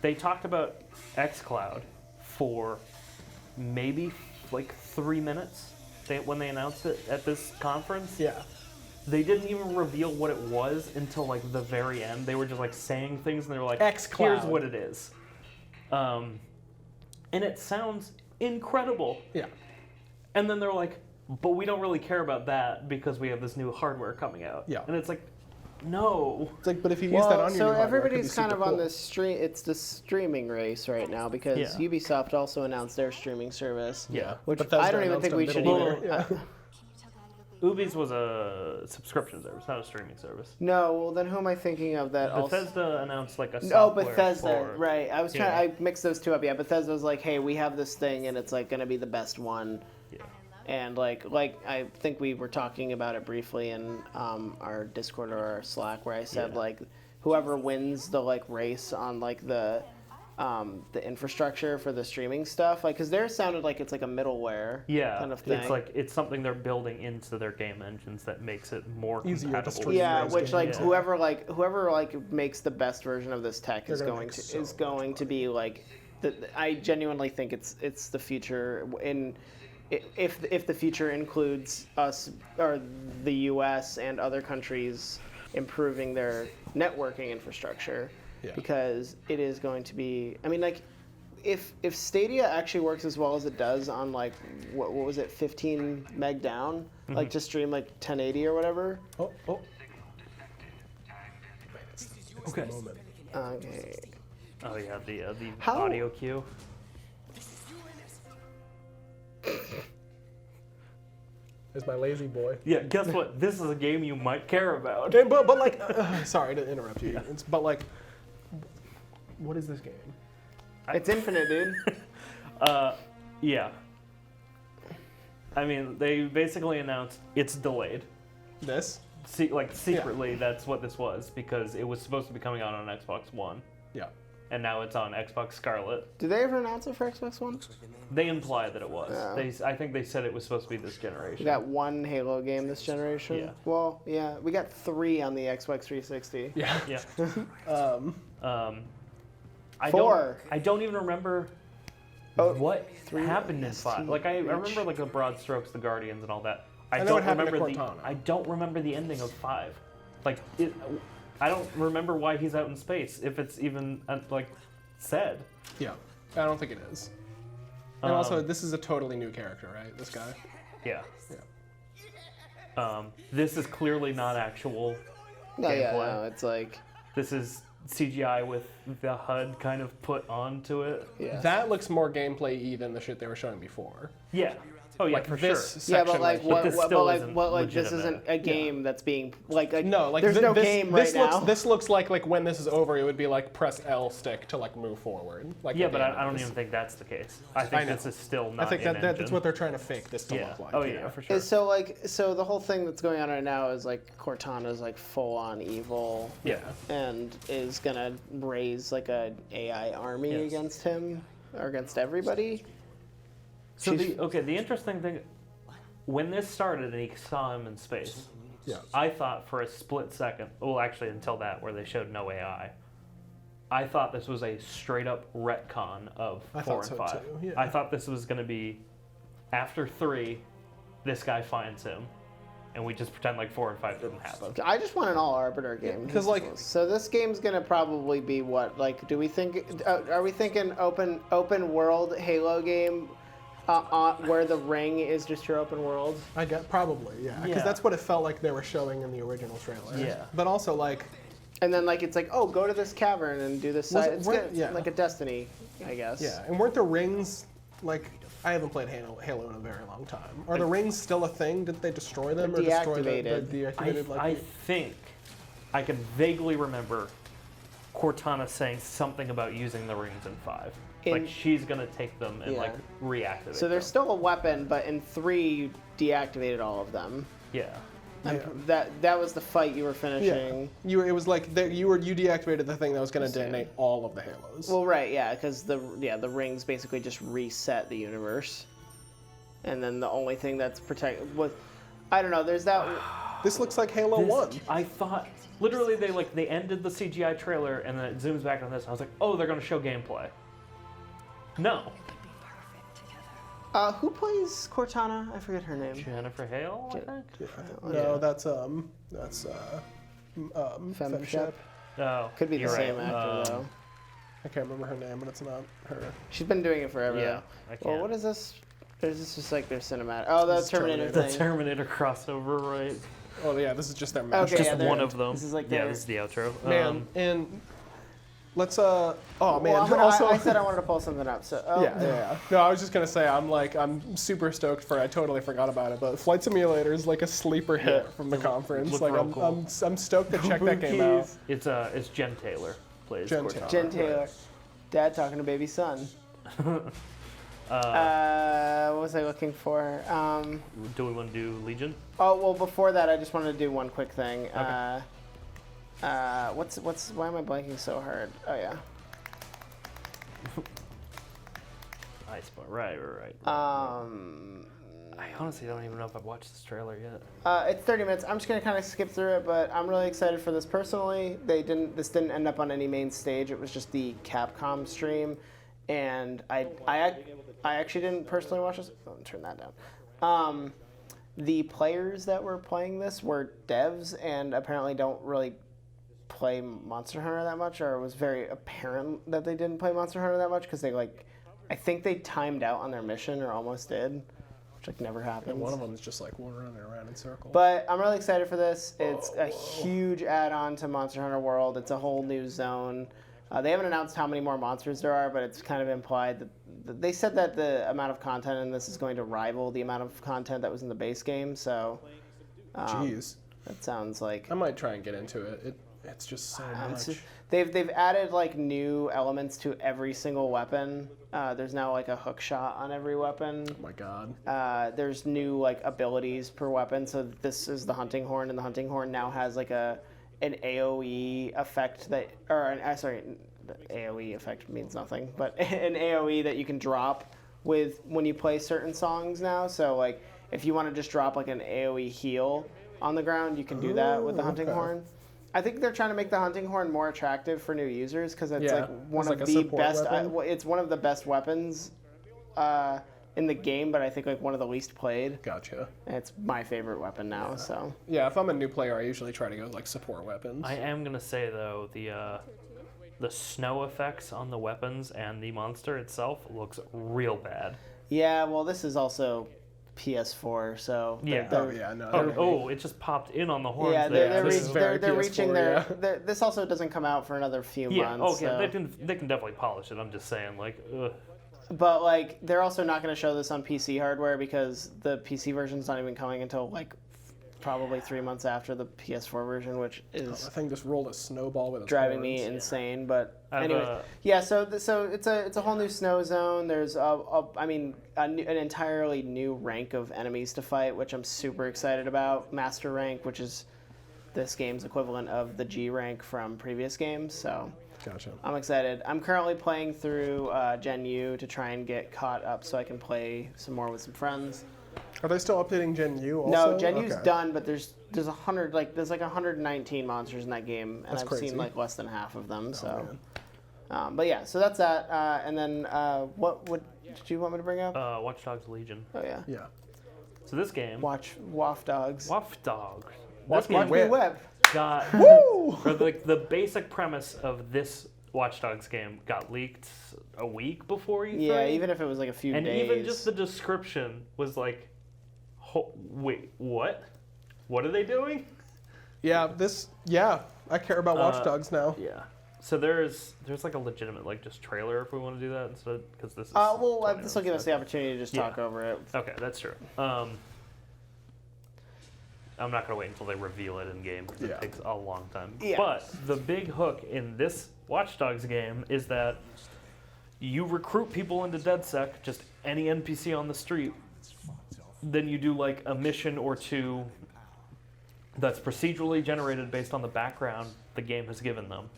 they talked about xCloud for maybe like 3 minutes when they announced it at this conference. Yeah. They didn't even reveal what it was until like the very end. They were just like saying things and they were like, xCloud. here's what it is. And it sounds incredible. Yeah. And then they're like, but we don't really care about that because we have this new hardware coming out. Yeah. And it's like, no. It's like, but if you use that Well, on your so new hardware, it could be everybody's kind super of on cool. this stream. It's the streaming race right now because Yeah. Ubisoft also announced their streaming service. Yeah. Which Bethesda I don't even announced think a we should middle even. layer. Yeah. Ubi's was a subscription service, not a streaming service. No, well then who am I thinking of that also? Bethesda announced like a Oh, software Bethesda, for- right. I was trying. Yeah. I mixed those two up. Yeah, Bethesda was like, hey, we have this thing and it's like going to be the best one. Yeah. And like I think we were talking about it briefly in our Discord or our Slack where I said Yeah. like whoever wins the like race on like the infrastructure for the streaming stuff, like because theirs sounded like it's like a middleware Yeah, kind of thing. it's like it's something they're building into their game engines that makes it more Easier to compatible. stream. with yeah, Streaming which like Yeah. whoever like makes the best version of this tech is gonna going make to so is going to be like I genuinely think it's the future in if the future includes us or the US and other countries improving their networking infrastructure. Yeah. Because it is going to be I mean like if Stadia actually works as well as it does on like what was it 15 meg down like to stream like 1080 or whatever. Oh. It's Okay. the moment. Okay. Oh yeah, the How- audio cue. There's my lazy boy. Yeah, guess what? This is a game you might care about. Okay, but like, sorry to interrupt you. But like, what is this game? It's infinite, dude. Yeah. I mean, they basically announced it's delayed. This? Secretly, that's what this was because it was supposed to be coming out on Xbox One, Yeah. and now it's on Xbox Scarlet. Did they ever announce it for Xbox One? They implied that it was. Yeah. I think they said it was supposed to be this generation. We got one Halo game this generation. Yeah. Well, yeah, we got 3 on the Xbox 360. Yeah. Yeah. I 4. don't even remember Oh, what 3 happened in ST 5. Like I reach. remember like the broad strokes, the Guardians, and all that. I know don't what happened to remember the. Cortana. I don't remember the ending of 5. Like it. I don't remember why he's out in space if it's even like said. Yeah. I don't think it is. And also, this is a totally new character, right? This guy. Yeah. Yeah. This is clearly not actual No, yeah, gameplay. no, it's like, This is CGI with the HUD kind of put onto it. yeah. That looks more gameplay-y than the shit they were showing before. Yeah. Oh, yeah, like for this sure. section Yeah, but like right here. what? this What? still But like isn't what? Like this legitimate. isn't a game that's being like. No, like there's no game right this now. looks this looks like when this is over, it would be like press L stick to like move forward. Like Yeah, the but game I don't is. even think that's the case. I think know. this is still not I think in that's engine. what they're trying to fake this to Yeah. look like. Oh yeah, for sure. So the whole thing that's going on right now is like Cortana's like full on evil. Yeah. And is gonna raise like a AI army Yes. against him or against everybody. So She's- the interesting thing, when this started and he saw him in space, Yeah. I thought for a split second, well, actually until that where they showed no AI, I thought this was a straight up retcon of I 4 thought and so 5. too, yeah. I thought this was going to be after 3, this guy finds him, and we just pretend like 4 and 5 didn't happen. I just want an all arbiter game. 'cause, like- so this game's gonna probably be what? Like, do we think? Are we thinking open world Halo game, where the ring is just your open world? I get probably, yeah, because Yeah. that's what it felt like they were showing in the original trailer. Yeah. But also like, And then like it's like, oh, go to this cavern and do this Was side. it- It's weren't- good. yeah. Like a Destiny, I guess. yeah, and weren't the rings like? I haven't played Halo in a very long time. Are the rings still a thing? Did they destroy them or destroy the deactivated? I think I can vaguely remember Cortana saying something about using the rings in 5. Like In- she's gonna take them and Yeah. like reactivate. So there's them. still a weapon, but in 3 you deactivated all of them. yeah. Yeah. That was the fight you were finishing. It was like you deactivated the thing that was going to detonate all of the Halos. Well, right, yeah, because the rings basically just reset the universe, and then the only thing that's protected was, I don't know. There's that. This looks like Halo This- 1. I thought literally they ended the CGI trailer and then it zooms back on this. I was like, oh, they're gonna show gameplay. No, Who plays Cortana? I forget her name. Jennifer Hale, I think. No, that's Femshep. Oh, Could be the you're same right. actor though. I can't remember her name, but it's not her. She's been doing it forever. Yeah, though. I Well, can't. what is this? Is this just like their cinematic? Oh, the This is Terminator The thing. Terminator crossover, right? Oh yeah, this is just their match. Okay, Just yeah, they're- one of them. this is like yeah, their- this is the outro. Man, and let's oh man. Well, also, I said I wanted to pull something up. So yeah. No, I was just gonna say I'm super stoked for. I totally forgot about it, but Flight Simulator is like a sleeper hit Yeah. from the conference. Looked Like real I'm, cool. I'm stoked to check that game out. It's Jen Taylor plays Jen Cortana. Taylor. Jen Taylor, dad talking to baby son. What was I looking for? Do we want to do Legion? Oh well, before that, I just wanted to do one quick thing. Okay. Why am I blanking so hard? Oh yeah. Nice, but right. I honestly don't even know if I've watched this trailer yet. It's 30 minutes. I'm just gonna kind of skip through it, but I'm really excited for this personally. This didn't end up on any main stage. It was just the Capcom stream, and I actually didn't personally watch this. Let me turn that down. The players that were playing this were devs, and apparently don't really play Monster Hunter that much, or it was very apparent that they didn't play Monster Hunter that much because I think they timed out on their mission or almost did, which never happens. And one of them is just like running around in circles. But I'm really excited for this. It's a huge add-on to Monster Hunter World. It's a whole new zone. They haven't announced how many more monsters there are, but it's kind of implied that they said that the amount of content in this is going to rival the amount of content that was in the base game. So, Jeez, that sounds like I might try and get into it. It's just so much. they've added like new elements to every single weapon. There's now like a hook shot on every weapon. Oh my god. There's new like abilities per weapon. So this is the hunting horn, and the hunting horn now has like an AOE effect that, the AOE effect means nothing, but an AOE that you can drop with when you play certain songs now. So like if you want to just drop like an AOE heal on the ground, you can do that with the hunting okay. horn. I think they're trying to make the hunting horn more attractive for new users because it's Yeah, like one it's of like a the support best. weapon. It's one of the best weapons in the game, but I think like one of the least played. Gotcha. And it's my favorite weapon now. So Yeah, if I'm a new player, I usually try to go like support weapons. I am gonna say though the snow effects on the weapons and the monster itself looks real bad. yeah, well, this is also PS4, so Yeah. Oh yeah, no. Oh, it just popped in on the horns yeah, there. they're, this reach, is they're, very they're PS4, reaching their. yeah. This also doesn't come out for another few yeah. months. Okay, so. they can definitely polish it. I'm just saying, like, ugh. But like, they're also not going to show this on PC hardware because the PC version's not even coming until like probably 3 months after the PS4 version, which is I think just rolled a snowball with its driving me horns. insane. But I've, anyway, yeah. So it's a whole new snow zone. There's an entirely new rank of enemies to fight, which I'm super excited about. Master rank, which is this game's equivalent of the G rank from previous games. So Gotcha. I'm excited. I'm currently playing through Gen U to try and get caught up so I can play some more with some friends. Are they still updating Gen U also? No, Gen U's Okay. done, but there's 119 monsters in that game, and That's I've crazy. seen like less than half of them. So, man. but yeah, so that's that. And then what did you want me to bring up? Watch Dogs Legion. Oh yeah, Yeah. So this game, watch Waff Dogs. Waff Dogs. Watch This my game whip. Web. got or the basic premise of this Watch Dogs game got leaked a week before E3. Yeah, even if it was like a few and days. even just the description was like, wait, what? What are they doing? Yeah, I care about Watch Dogs now. Yeah. So there's like a legitimate like just trailer if we want to do that instead because this is. This will give us the opportunity to just talk Yeah. over it. Okay, that's true. I'm not gonna wait until they reveal it in game because Yeah. it takes a long time. Yeah. But the big hook in this Watch Dogs game is that you recruit people into DedSec, just any NPC on the street. Then you do like a mission or two that's procedurally generated based on the background the game has given them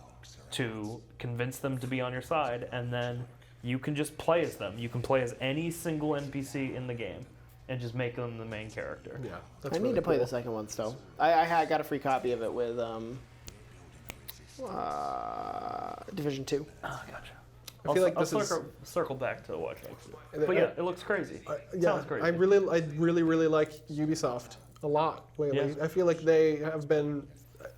to convince them to be on your side, and then you can just play as them. You can play as any single NPC in the game and just make them the main character. Yeah, that's I need really to play cool. the second one still. I got a free copy of it with Division 2. Oh, gotcha. I feel like I'll this is. circle back to Watch Dogs. Uh, But yeah, it looks crazy. Yeah, Sounds crazy. I really like Ubisoft a lot lately. Yeah. I feel like they have been.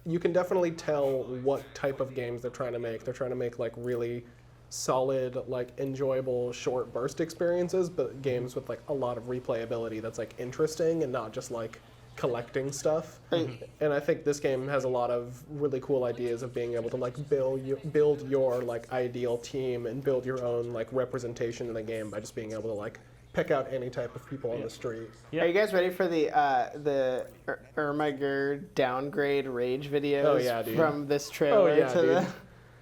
You can definitely tell what type of games they're trying to make. They're trying to make like really solid, like enjoyable short burst experiences, but games with like a lot of replayability that's like interesting and not just like collecting stuff. And I think this game has a lot of really cool ideas of being able to like build your like ideal team and build your own like representation in the game by just being able to like pick out any type of people on the street. Yeah. Are you guys ready for the Ermiger downgrade rage videos Oh, yeah, dude. from this trailer yeah, to dude.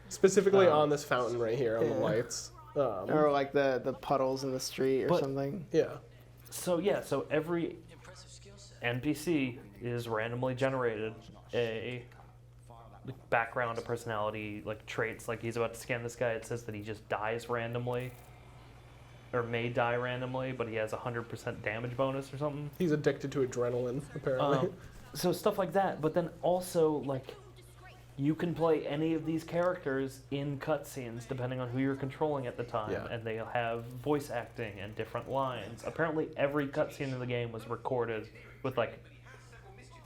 Specifically on this fountain right here on the Yeah. lights. or like the puddles in the street or But- something? Yeah. So every NPC is randomly generated a background, a personality, like traits. Like he's about to scan this guy, it says that he just dies randomly, or may die randomly, but he has 100% damage bonus or something. He's addicted to adrenaline, apparently. So stuff like that. But then also like you can play any of these characters in cutscenes depending on who you're controlling at the time, Yeah. and they'll have voice acting and different lines. Apparently, every cutscene in the game was recorded with like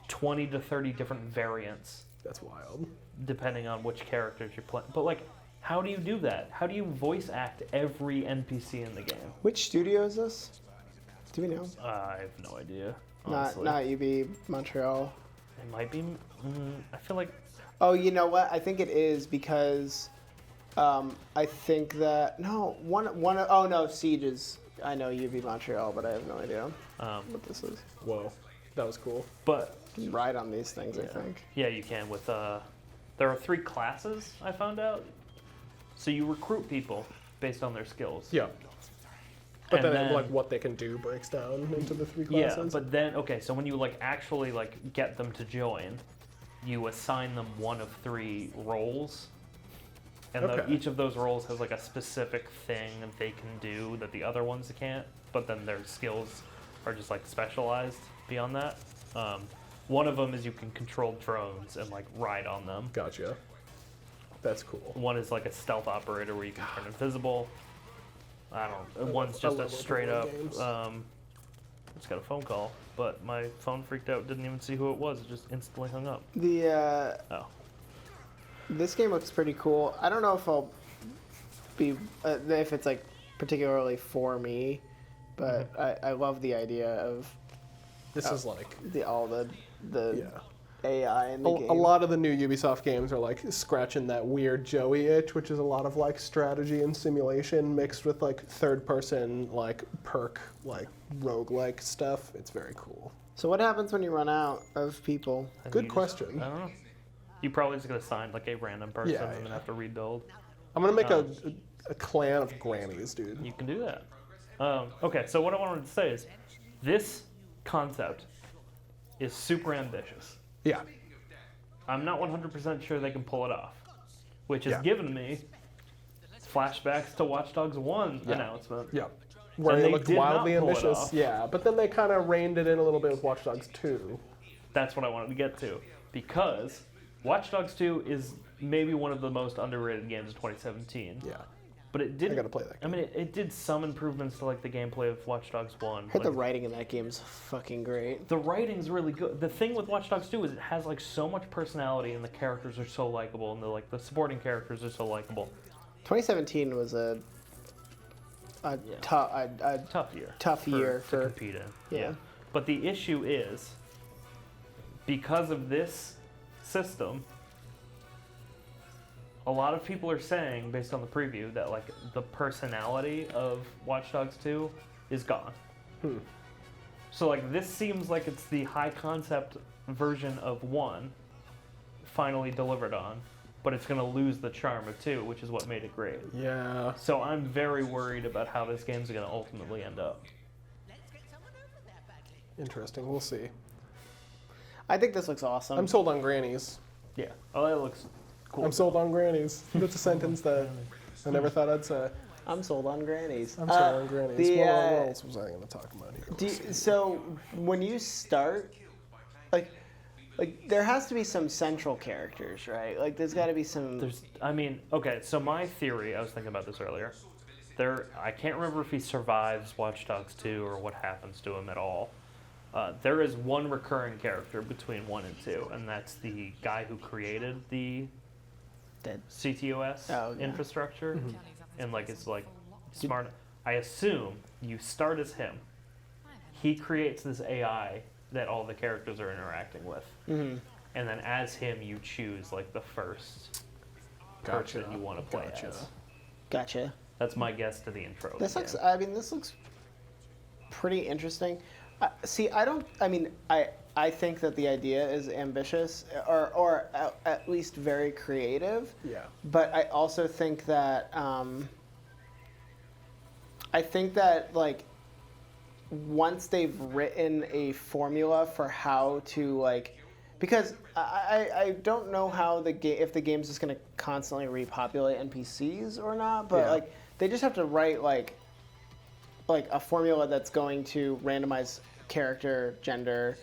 20 to 30 different variants That's wild. depending on which characters you're playing. But like, how do you do that? How do you voice act every NPC in the game? Which studio is this? Do we know? I have no idea. Not Honestly. UB Montreal. It might be. I feel like. Oh, you know what? I think it is because I think that oh no, Siege is. I know UB Montreal, but I have no idea what this is. Whoa. That was cool. But You can ride on these things, I think. yeah, you can with. There are 3 classes I found out. So you recruit people based on their skills. Yeah. But And then, then- like, what they can do breaks down into the 3 Yeah, classes. but then so when you like actually like get them to join, you assign them one of 3 roles, and Okay. each of those roles has like a specific thing that they can do that the other ones can't. But then their skills are just like specialized beyond that. One of them is you can control drones and like ride on them. Gotcha. That's cool. One is like a stealth operator where you can turn invisible. I don't know. One's just a love straight open up. world games. Just got a phone call, but my phone freaked out. Didn't even see who it was. It just instantly hung up. The Oh. this game looks pretty cool. I don't know if I'll be if it's like particularly for me, but I love the idea of This is like, all the yeah. AI in the game. A lot of the new Ubisoft games are like scratching that weird Joey itch, which is a lot of like strategy and simulation mixed with like third person like perk like roguelike stuff. It's very cool. So what happens when you run out of people? And Good you question. I don't know. You probably just gonna assign like a random person Yeah, and then have to rebuild. I'm gonna make a clan of grannies, dude. You can do that. Okay, so what I wanted to say is, this concept is super ambitious. Yeah. I'm not 100% sure they can pull it off, which has Yeah. given me flashbacks to Watch Dogs 1 announcement. Yeah. Where And it they looked did not wildly pull it ambitious. off. Yeah, but then they kind of reined it in a little bit with Watch Dogs 2. That's what I wanted to get to, because Watch Dogs 2 is maybe one of the most underrated games of 2017. Yeah. But it did. I gotta play that I mean, it did some improvements to like the gameplay of Watch Dogs 1. I heard the like, writing in that game's fucking great. the writing's really good. The thing with Watch Dogs 2 is it has like so much personality and the characters are so likable and the supporting characters are so likable. 2017 was a Tough year. tough year to for compete in. yeah. But the issue is, because of this system, a lot of people are saying, based on the preview, that like the personality of Watch Dogs 2 is gone. So like this seems like it's the high concept version of 1 finally delivered on, but it's going to lose the charm of 2, which is what made it great. Yeah. So I'm very worried about how this game's going to ultimately end up. Interesting. We'll see. I think this looks awesome. I'm sold on grannies. Yeah. Oh, that looks cool. I'm sold on grannies. That's a sentence that I never thought I'd say. I'm sold on grannies. I'm sold on grannies. the, what uh, else was I going to talk about here? So when you start, like there has to be some central characters, right? Like there's got to be some. Okay, so my theory, I was thinking about this earlier. I can't remember if he survives Watch Dogs 2 or what happens to him at all. There is one recurring character between 1 and 2, and that's the guy who created the Dead. CTOS infrastructure, and like it's like smart. I assume you start as him. He creates this AI that all the characters are interacting with, and then as him, you choose like the first person you want to play as. Gotcha. That's my guess to the intro. of This the looks. game. I mean, this looks pretty interesting. See, I don't. I mean, I think that the idea is ambitious, or at least very creative. Yeah. But I also think that like once they've written a formula for how to like, because I don't know how if the game's just gonna constantly repopulate NPCs or not, but Yeah. like they just have to write like a formula that's going to randomize character, gender,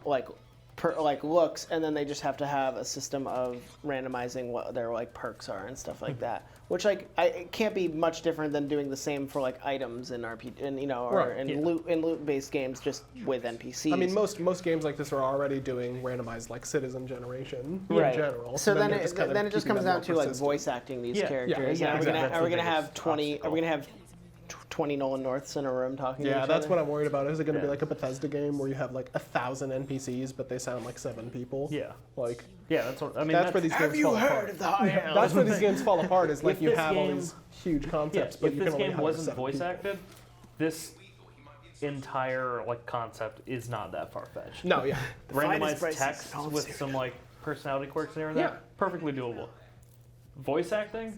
like looks, and then they just have to have a system of randomizing what their like perks are and stuff like that. Which like it can't be much different than doing the same for like items in RPG, and or Right, in yeah. loot based games just with NPCs. I mean, most games like this are already doing randomized like citizen generation in Right. general. So then they're it just kind of then it just keeping comes them down more to like persistent. voice acting these Yeah, characters. yeah, Are we exactly. gonna That's have the 20? biggest Are we gonna have 20 Nolan Norths in a room talking? to Yeah, each that's other? what I'm worried about. Is it going to Yeah. be like a Bethesda game where you have like 1,000 NPCs, but they sound like 7 people? Yeah. Like, Yeah, that's what I mean. that's where these games fall apart. of the high That's where these games fall apart. Is like If you this have all game- these huge concepts, Yeah, but if you this can only game hire wasn't 7 voice people. acted, this entire like concept is not that far fetched. No, yeah. finest Randomized prices text in all with series. some like personality quirks and everything. Yeah. Perfectly doable. Voice acting?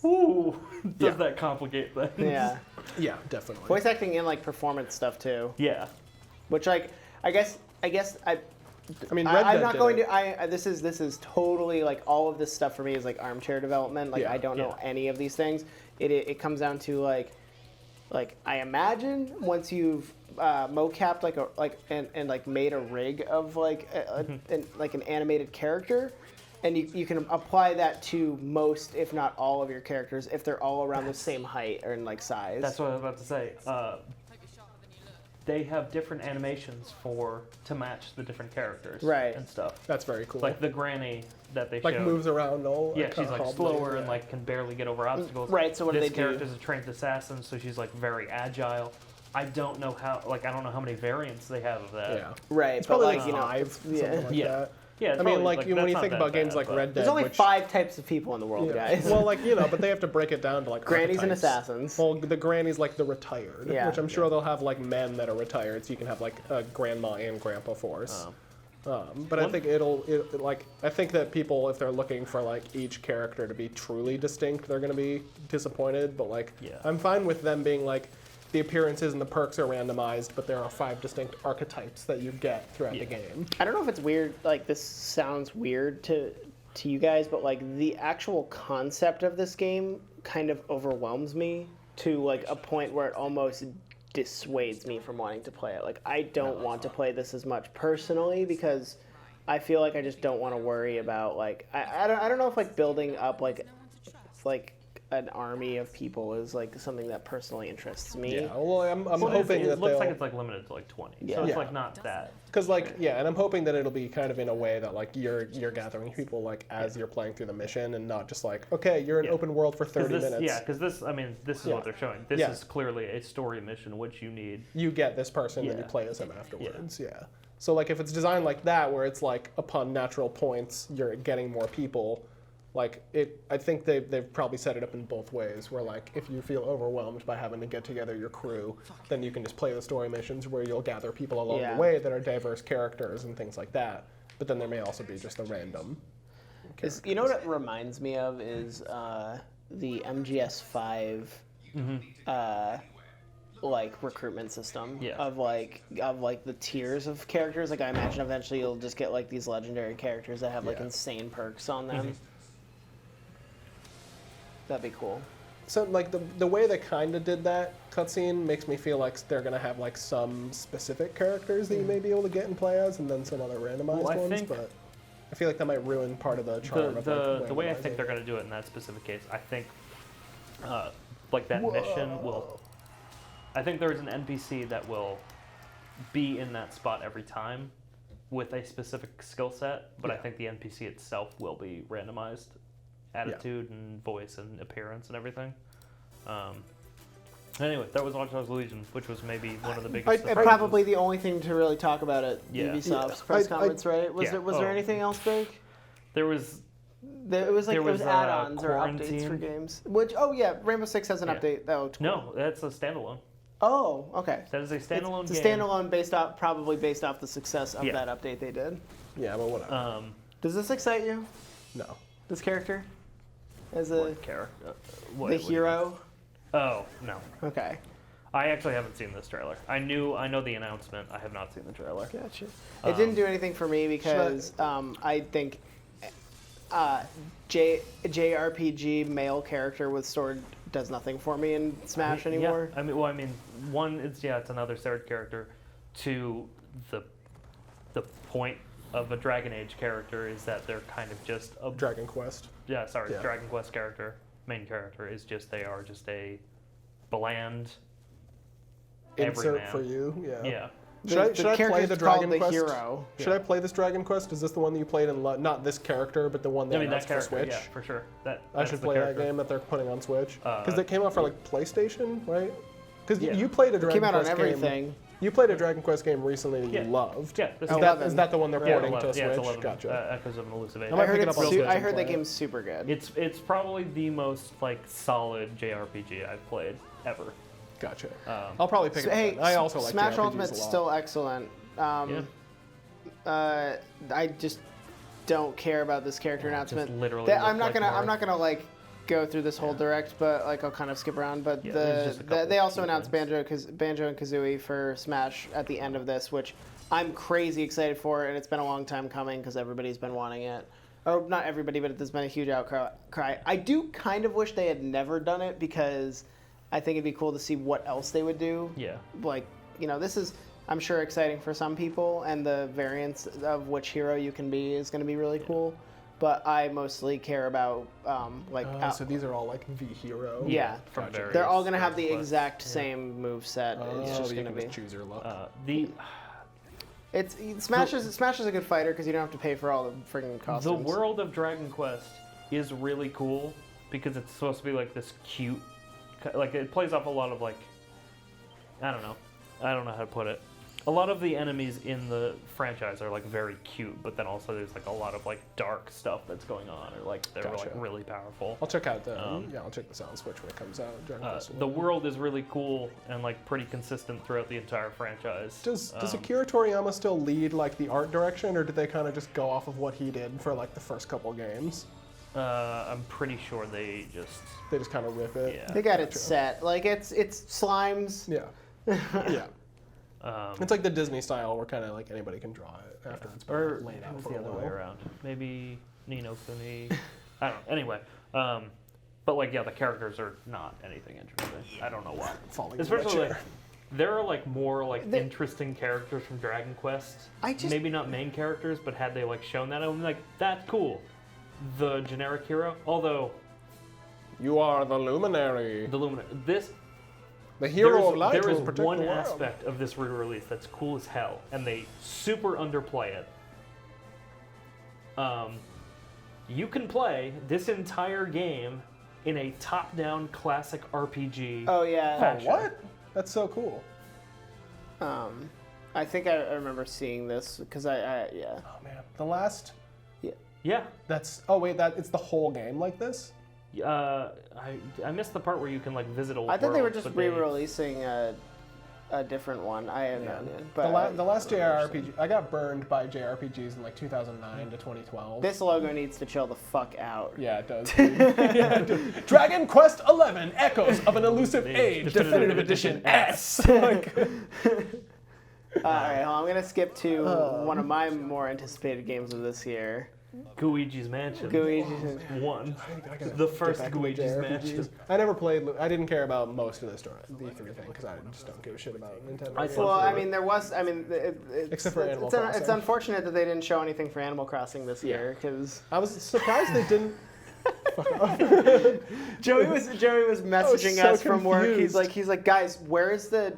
Ooh, does Yeah. that complicate things? Yeah, Yeah, definitely. voice acting and like performance stuff too. Yeah. Which like I guess I mean, Red I'm Dead not did going it. to. This is totally like all of this stuff for me is like armchair development. Like Yeah, I don't know yeah. any of these things. It comes down to like I imagine once you've mocapped and like made a rig of like an animated character, and you can apply that to most, if not all, of your characters if they're all around the same height or in like size. That's what I was about to say. They have different animations to match the different characters, Right. and stuff. That's very cool. Like the granny that they Like showed. moves around all. Yeah, kinda she's like hobbly, slower and yeah. like can barely get over obstacles. Right, so what do this they do? character's a trained assassin, so she's like very agile. I don't know how many variants they have of that. Yeah. Right, It's but probably like, like 5, something like Yeah. that. Yeah, it's I mean, probably, like, like, when that's you not think that about games bad, like but- Red Dead, there's only which, 5 types of people in the world, yeah. guys. Well, like, but they have to break it down to like Grannies and archetypes. assassins. Well, the granny's like the retired, Yeah. which I'm sure they'll have like men that are retired, so you can have like a grandma and grandpa force. But I think I think that people, if they're looking for like each character to be truly distinct, they're gonna be disappointed. But like, Yeah. I'm fine with them being like, the appearances and the perks are randomized, but there are 5 distinct archetypes that you get throughout the game. I don't know if it's weird, like this sounds weird to you guys, but like the actual concept of this game kind of overwhelms me to like a point where it almost dissuades me from wanting to play it. Like I don't want to play this as much personally because I feel like I just don't want to worry about like I don't know if like building up like an army of people is like something that personally interests me. Yeah, well, I'm Well, hoping it that looks they'll, like it's like limited to like 20, Yeah. so it's Yeah. like not that. because like and I'm hoping that it'll be kind of in a way that like you're gathering people like as you're playing through the mission and not just like, okay, you're in open world for 30 minutes. Yeah, because this is Yeah. what they're showing. This Yeah. is clearly a story mission which you need. You get this person and you Yeah. play as him afterwards. Yeah. So like if it's designed like that, where it's like upon natural points you're getting more people, like I think they've probably set it up in both ways. Where like if you feel overwhelmed by having to get together your crew, then you can just play the story missions where you'll gather people along Yeah. the way that are diverse characters and things like that. But then there may also be just a random. You know what it reminds me of is the MGS5 like recruitment system Yeah. of like the tiers of characters. Like I imagine eventually you'll just get like these legendary characters that have like Yeah. insane perks on them. That'd be cool. So like the way they kind of did that cutscene makes me feel like they're gonna have like some specific characters that you may be able to get and play as, and then some other randomized Well, I ones. think- But I feel like that might ruin part of the charm of like The way I think randomizing. they're going to do it in that specific case, I think like that mission will. I think there's an NPC that will be in that spot every time with a specific skill set, but I Yeah. think the NPC itself will be randomized, attitude and voice and appearance and everything. Anyway, that was Watch Dogs Legion, which was maybe one of the biggest surprises. Probably the only thing to really talk about at Yeah. Ubisoft's Yeah. press I- conference, right? Was Yeah. there anything else big? There was It was like There it was was, add-ons or updates Quarantine. for games. Which Rainbow Six has an Yeah. update. That looked cool. no, that's a standalone. Oh, okay. That is a standalone It's a game. standalone probably based off the success of Yeah. that update they did. Yeah, but whatever. Does this excite you? No. This character? As a What character? What the do you mean? hero? Oh no, Okay. I actually haven't seen this trailer. I know the announcement. I have not seen the trailer. Gotcha. It didn't do anything for me because I think JRPG male character with sword does nothing for me in Smash anymore. Yeah, I mean, one, it's another third character. Two, the point of a Dragon Age character is that they're kind of just a Dragon Quest. yeah, sorry, Yeah. Dragon Quest character, main character is just they are just a bland Insert everyman. for you. Yeah. Yeah. Should I play character's the called Dragon the Quest? hero. Should I play this Dragon Quest? Is this the one that you played in? Not this character, but the one they I mean that announced for character, Switch. yeah, for sure. I That's should the play character. that game that they're putting on Switch because it came out for yeah. like PlayStation, right? Because Yeah. you played a Dragon Came out on Quest everything. game. You played a Dragon Quest game recently that Yeah. you loved. Yeah, this Is is that 11. is that the one they're Yeah, porting 11. to Yeah, it's Switch? 11. Gotcha. Echoes of an Elusive Age. I might pick it up on Switch I and heard play that it. game's super good. It's probably the most like solid JRPG I've played ever. Gotcha. I'll probably pick it up. Then. I also like Smash JRPGs a Ultimate's lot. still excellent. I just don't care about this character announcement. literally I'm looked not like gonna more- like go through this whole direct, but like I'll kind of skip around. But Yeah, there's just a couple they also key announced things. Banjo and Kazooie for Smash at the end of this, which I'm crazy excited for, and it's been a long time coming because everybody's been wanting it. Or not everybody, but there's been a huge outcry. I do kind of wish they had never done it because I think it'd be cool to see what else they would do. Yeah. Like, this is, I'm sure, exciting for some people, and the variance of which hero you can be is going to be really cool. But I mostly care about, So these are all like the hero. yeah, From Gotcha. various they're all going to have the quests. exact same move set. It's just you going to can be. just choose your luck. Smash is a good fighter because you don't have to pay for all the freaking The costumes. world of Dragon Quest is really cool because it's supposed to be like this cute, like it plays off a lot of like, I don't know, I don't know how to put it. A lot of the enemies in the franchise are like very cute, but then also there's like a lot of like dark stuff that's going on, or like they're like really powerful. I'll check out I'll check this out on Switch when it comes out. During the world is really cool and like pretty consistent throughout the entire franchise. Does Akira Toriyama still lead like the art direction, or did they kind of just go off of what he did for like the first couple games? I'm pretty sure they just kind of rip it. Yeah. They got it set. Like it's slimes. Yeah. Yeah. It's like the Disney style where kind of like anybody can draw it after it's been laid out for the a other while. way around. Maybe Ni no Kuni. I don't know. Anyway, but like the characters are not anything interesting. I don't know why. Especially like there are like more like interesting characters from Dragon Quest. Maybe not main characters, but had they like shown that, I'm like, that's cool. The generic hero, although you are the luminary. The hero of light there will is protect one the world. aspect of this re-release that's cool as hell, and they super underplay it. You can play this entire game in a top-down classic RPG. Oh yeah. fashion. What? That's so cool. I think I remember seeing this because I yeah. Oh man, the last. Yeah. It's the whole game like this. I missed the part where you can like visit old I thought they were worlds, just but re-releasing a different one. I have no idea. But the last JRPG, I got burned by JRPGs in like 2009 to 2012. this logo needs to chill the fuck out. Yeah, it does. Yeah, it does. Dragon Quest XI: Echoes of an Elusive Age, Definitive Edition S. Like, All right, well, I'm gonna skip to one of my more anticipated games of this year. Luigi's Mansion. Luigi's 1. I gotta The get first back to Luigi's JRPGs. Mansion. I never played. I didn't care about most of the story, the E3 thing, because I just don't give a shit about Nintendo. Well, I mean, there was. I mean, Except for Animal it's Crossing. unfortunate that they didn't show anything for Animal Crossing this year because I was surprised they didn't. Joey was messaging so us from work. confused. He's like, guys, where is the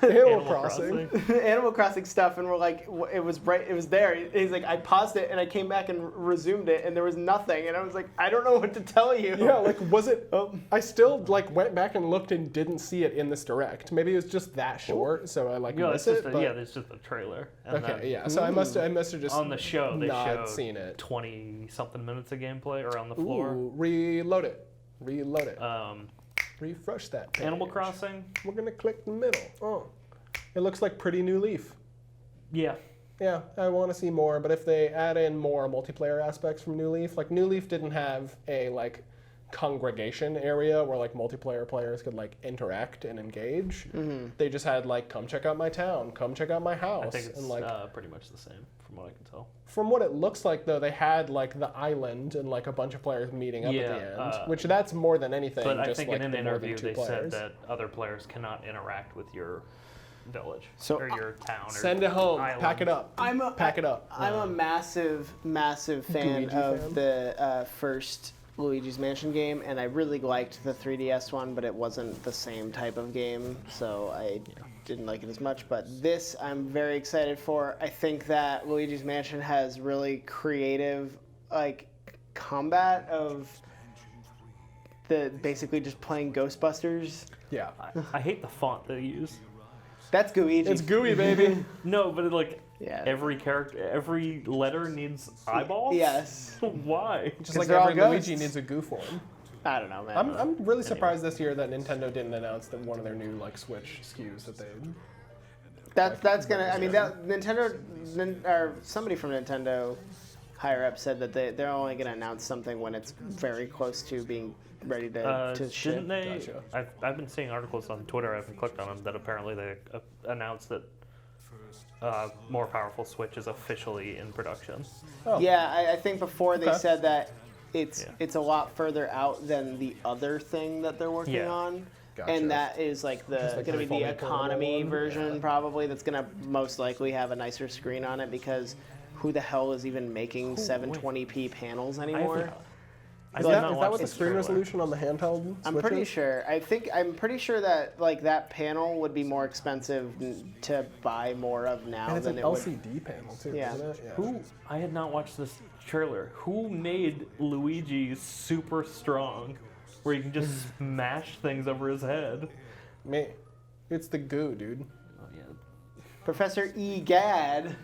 Animal Crossing. Animal Crossing stuff? And we're like, it was there. He's like, I paused it and I came back and resumed it, and there was nothing. And I was like, I don't know what to tell you. Yeah, like was it? Oh. I still like went back and looked and didn't see it in this direct. Maybe it was just that short, so I like missed it. There's just a trailer. And then Okay, yeah. So I must have just on the show they not showed seen it. 20-something minutes of gameplay around the floor. Ooh, reload it. Refresh that page. Animal Crossing. We're gonna click the middle. Oh, it looks like pretty New Leaf. Yeah. Yeah, I want to see more, but if they add in more multiplayer aspects from New Leaf, like New Leaf didn't have a like congregation area where like multiplayer players could like interact and engage. Mm-hmm. They just had like, come check out my town, come check out my house. I think it's and, like, pretty much the same from what I can tell. From what it looks like, though, they had like the island and like a bunch of players meeting up at the end, which that's more than anything. But just, I think like, in an the more than interview two they players. said that other players cannot interact with your village So, or your town. Or Send it home. island. Pack it up. Pack it up. I'm a massive fan Luigi of fan? the first Luigi's Mansion game, and I really liked the 3DS one, but it wasn't the same type of game, so I didn't like it as much. But this I'm very excited for. I think that Luigi's Mansion has really creative like combat of the basically just playing Ghostbusters. Yeah. I hate the font they use. That's Gooigi. It's gooey, baby. No, but Yeah. every character, every letter needs eyeballs. Yes. Why? Just like they're all every Luigi ghosts. needs a goo form. I don't know, man. I'm really surprised this year that Nintendo didn't announce that one of their new like Switch SKUs that they. That's gonna. I mean, that or somebody from Nintendo higher up said that they're only gonna announce something when it's very close to being ready to ship. Didn't they? Gotcha. I've been seeing articles on Twitter. I haven't clicked on them. That apparently they announced that more powerful Switch is officially in production. Oh. Yeah, I think before they Okay. said that it's a lot further out than the other thing that they're working Yeah. on. Gotcha. And that is like Just like gonna the be the fully economy portable one? version Yeah. probably. That's gonna most likely have a nicer screen on it because who the hell is even making 720p panels anymore? I Is did that, not is watch that what the this screen trailer. resolution on the handheld? I'm Switch pretty is? sure. I'm pretty sure that like that panel would be more expensive to buy more of now And it's than an it would. LCD panel too, Yeah. isn't it? Yeah. Who? I had not watched this trailer. Who made Luigi super strong, where you can just smash things over his head? Me. It's the goo, dude. Oh yeah. Professor Egad.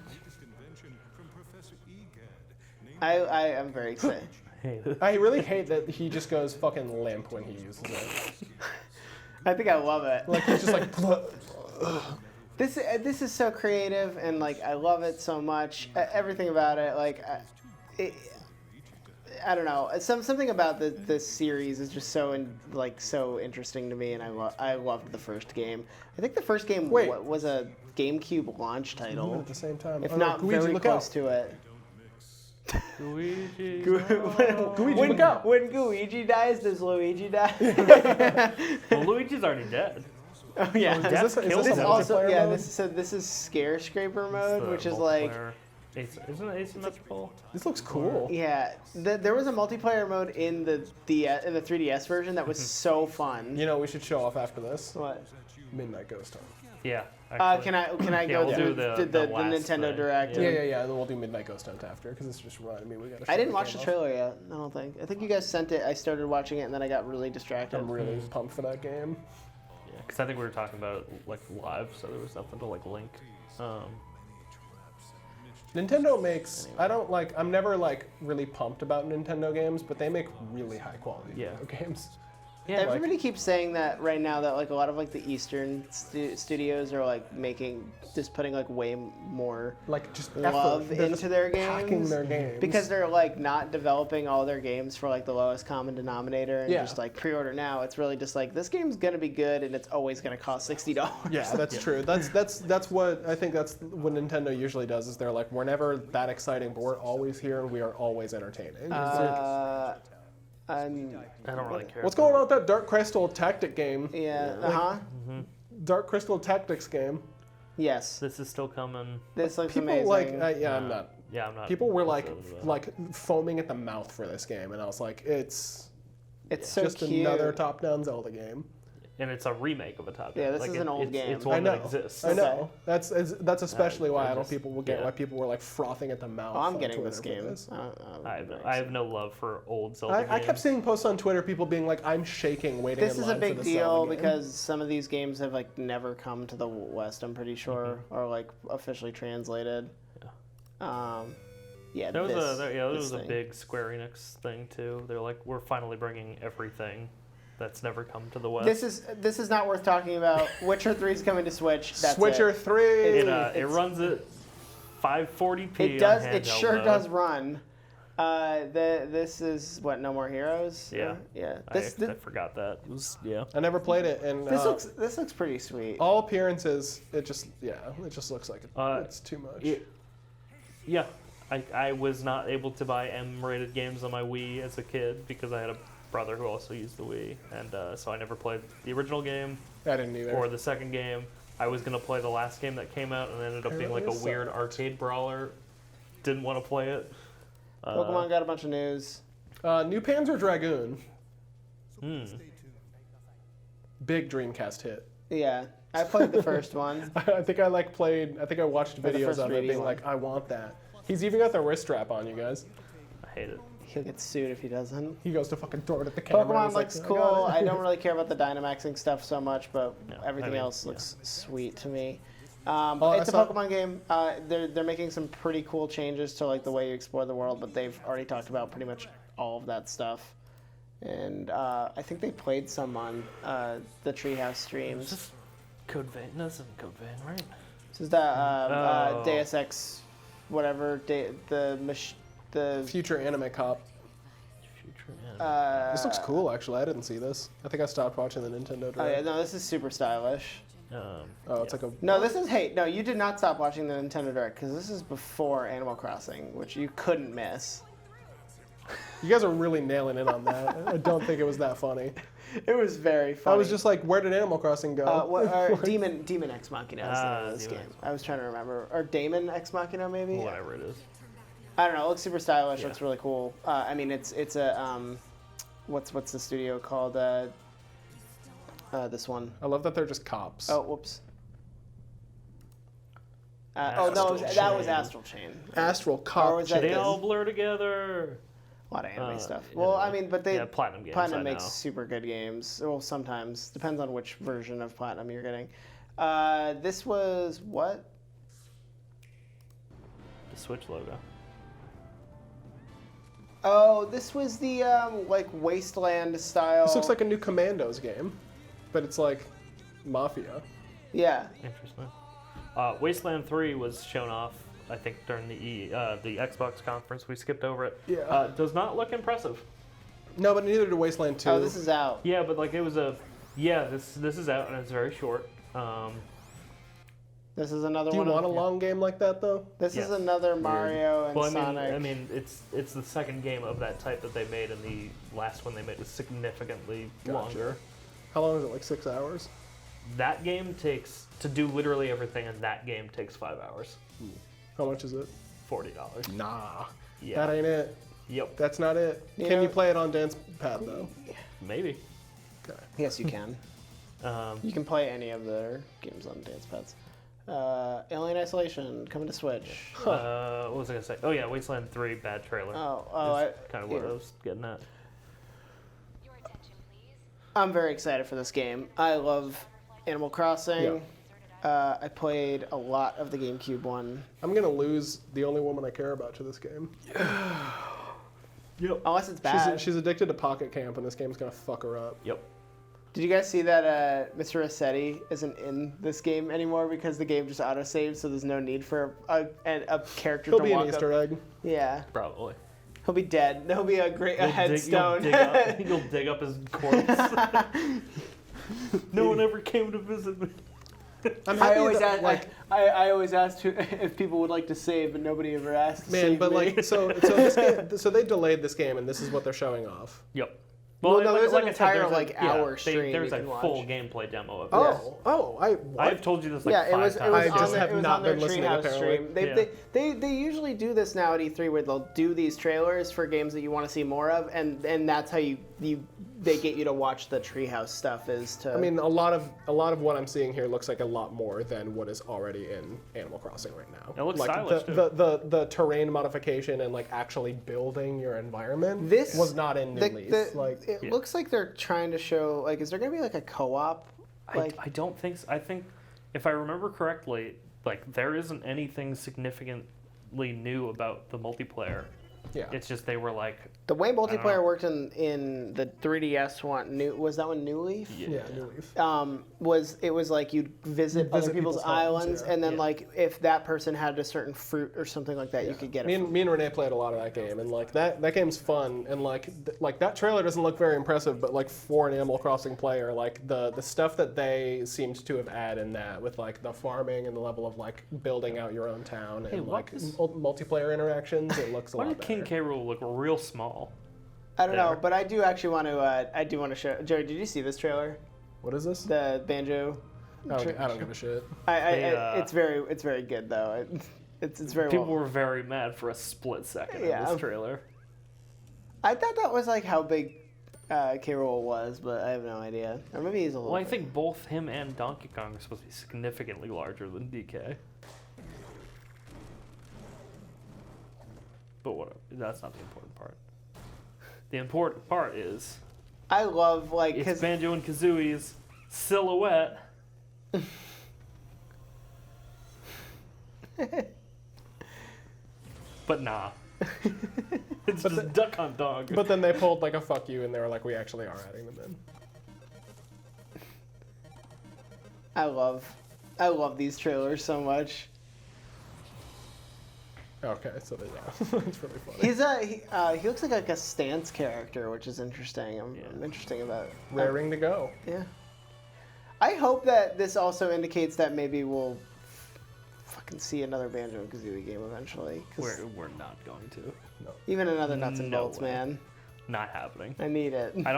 I am very excited. I really hate that he just goes fucking limp when he uses it. I think I love it. Like he's just like. This is so creative, and like I love it so much. Everything about it, like I don't know. Something about this series is just so so interesting to me, and I loved the first game. I think the first game was a GameCube launch title, At the same time, if oh, not Luigi, very look close out. to it. Luigi. Luigi, look out. When Luigi dies, does Luigi die? Well, Luigi's already dead. Oh yeah. Is this This a also multiplayer mode? this is Scare Scraper mode, The which is like. multiplayer. Isn't it asymmetrical? This looks cool. Yeah, there was a multiplayer mode in the 3DS version that was so fun. You know, we should show off after this. What? Midnight Ghost Town. Yeah. Can I Yeah, go we'll through do the last Nintendo thing. Direct? Yeah. And then we'll do Midnight Ghost Hunt after because it's just run. I mean, we gotta. I didn't watch the trailer yet. I don't think. I think you guys sent it. I started watching it and then I got really distracted. I'm really pumped for that game. Yeah, because I think we were talking about it like live, so there was nothing to like link. Nintendo makes. I don't like. I'm never like really pumped about Nintendo games, but they make really high quality video games. Yeah, Everybody keeps saying that right now that like a lot of like the Eastern studios are like just putting like way more Like just love effort. They're into just their packing games their games because they're like not developing all their games for like the lowest common denominator and Yeah. just like pre-order now. It's really just like this game's gonna be good and it's always gonna cost $60. Yeah, that's true. That's what I think. That's what Nintendo usually does. Is they're like, we're never that exciting, but we're always here and we are always entertaining. I don't really care. What's going on with that Dark Crystal Tactic game? Yeah. Dark Crystal Tactics game. Yes. This is still coming. This looks People amazing. I'm not. Yeah, I'm not. People were excited about it. foaming at the mouth for this game, and I was like, it's so just cute. another top-down Zelda game. And it's a remake of a top. Yeah, this is an old game. It's one I know. that exists. I know. That's especially why just- people were like frothing at the mouth. Oh, I'm on getting Twitter this for game. this. I have no love for old Zelda games. I kept seeing posts on Twitter, people being like, "I'm shaking waiting." This in is a line big for this deal Zelda game." because some of these games have like never come to the West. I'm pretty sure, or like officially translated. Yeah. There was this a thing. big Square Enix thing too. They're like, we're finally bringing everything that's never come to the West. This is not worth talking about. Witcher 3 is coming to Switch. That's Switcher it. 3. It runs at 540p. It does. On It handheld sure mode. does run. This is what? No More Heroes. Yeah. Yeah. I forgot that. It was, yeah. I never played it, and This looks pretty sweet. all appearances, it just looks like it's too much. Yeah. I was not able to buy M-rated games on my Wii as a kid because I had a brother who also used the Wii, and so I never played the original game I didn't either. or the second game. I was gonna play the last game that came out, and it ended up being like a weird arcade brawler. Didn't want to play it. Pokemon got a bunch of news. New Panzer Dragoon, Mm. big Dreamcast hit. Yeah, I played the first one. I think I watched the videos first of it 3D being one. like, I want that. He's even got the wrist strap on, you guys. I hate it. He'll get sued if he doesn't. He goes to fucking throw it at the camera. and Pokemon he's like, looks "I cool. got it." I don't really care about the Dynamaxing stuff so much, but No, everything I mean, else looks sweet to me. I It's a saw- Pokemon game. They're making some pretty cool changes to like the way you explore the world, but they've already talked about pretty much all of that stuff. And I think they played some on the Treehouse Is streams. this Code Vein? No, this isn't Code Vein, right? This is the Oh. Deus Ex, whatever. The Future Anime Cop. Future, yeah. This looks cool, actually. I didn't see this. I think I stopped watching the Nintendo Direct. Oh yeah, no, this is super stylish. It's like a. No, this is no. You did not stop watching the Nintendo Direct because this is before Animal Crossing, which you couldn't miss. You guys are really nailing in on that. I don't think it was that funny. It was very funny. I was just like, where did Animal Crossing go? Demon Ex Machina is the name of this Demon game. Ex I was trying to remember, or Damon Ex Machina maybe. Whatever it is. I don't know. It looks super stylish. Yeah. Looks really cool. I mean, it's a what's the studio called? This one. I love that they're just cops. Oh, whoops. No, Astral that was Chain. Astral Chain. Astral Or Cop. was that They this? all blur together. A lot of anime stuff. yeah. Well, I mean, but Yeah, Platinum games. Platinum I makes know. super good games. Well, sometimes depends on which version of Platinum you're getting. This was what? The Switch logo. Oh, this was the like Wasteland style. This looks like a new Commandos game, but it's like Mafia. Yeah. Interesting. Wasteland 3 was shown off, I think, during the Xbox conference. We skipped over it. Yeah. Does not look impressive. No, but neither did Wasteland 2. Oh, this is out. Yeah, but like it was a. Yeah, this is out and it's very short. This is another Do you one. want a long game like that though? This Yes. is another Mario and Well, Sonic. I mean, it's the second game of that type that they made, and the last one they made was significantly longer. How long is it? Like 6 hours? That game takes to do literally everything, and that game takes 5 hours. How much is it? $40. Nah. Yeah. That ain't it. Yep. That's not it. You Can know- you play it on dance pad though? Maybe. Okay. Yes, you can. You can play any of their games on dance pads. Alien Isolation coming to Switch. What was I gonna say? Oh yeah, Wasteland 3 bad trailer. Oh, kind of what yeah. I was getting at. Your attention, please. I'm very excited for this game. I love Animal Crossing. I played a lot of the GameCube one. I'm gonna lose the only woman I care about to this game. Yep. Unless it's bad. She's addicted to Pocket Camp, and this game's gonna fuck her up. Yep. Did you guys see that Mr. Rossetti isn't in this game anymore because the game just autosaves, so there's no need for a character He'll to be an walk Easter up. egg. Yeah, Probably. he'll be dead. He'll be a You'll headstone. You'll dig up his corpse. No one ever came to visit me. I'm happy I always asked if people would like to save, but nobody ever asked. To man, save but me. like so this game, so they delayed this game, and this is what they're showing off. Yep. Well, no, there's an I said, entire, there's hour stream There's you a can watch. full gameplay demo of Oh, oh, I've told you this like Yeah, it 5 was. It times. was I on just the, have it was not on their been listening, Treehouse apparently. stream. They usually do this now at E3 where they'll do these trailers for games that you want to see more of, and that's how they get you to watch the Treehouse stuff. Is to I mean, a lot of what I'm seeing here looks like a lot more than what is already in Animal Crossing right now. It looks like stylish, the terrain modification and like actually building your environment. This was not in New Leaf. it looks like they're trying to show like, is there gonna be like a co-op? I don't think so. I think, if I remember correctly, like there isn't anything significantly new about the multiplayer. yeah. It's just they were like, The way multiplayer know. worked in the 3DS one, was that one New Leaf? yeah, New Leaf. Was like you'd visit other people's homes, islands, yeah. and then Yeah. like if that person had a certain fruit or something like that, you could get it. Me and Renee played a lot of that game, and like that game's fun, and like that trailer doesn't look very impressive, but like for an Animal Crossing player, like the stuff that they seemed to have added in that with like the farming and the level of like building out your own town and what like is- multiplayer interactions, it looks a why lot did better. King K. Rool look real small? I don't know, there. but I do actually want to. I do want to show. Joey, did you see this trailer? What is this? The banjo. I don't give a shit. It's very good though. It's very People well. were very mad for a split second in Yeah. this trailer. I thought that was like how big K. Rool was, but I have no idea. Or maybe he's a little. Well, I bit. think both him and Donkey Kong are supposed to be significantly larger than DK. But whatever. That's not the important part. The important part is I love like it's because Banjo and Kazooie's silhouette. But nah. It's just Duck Hunt Dog. But then they pulled like a fuck you, and they were like, we actually are adding them in. I love these trailers so much. Okay, so they it's really funny. He looks like a stance character, which is interesting. I'm interesting about. Raring to go. Yeah. I hope that this also indicates that maybe we'll fucking see another Banjo and Kazooie game eventually. 'Cause We're not going to. even another nuts and No bolts, way. man. Not happening. I need it. I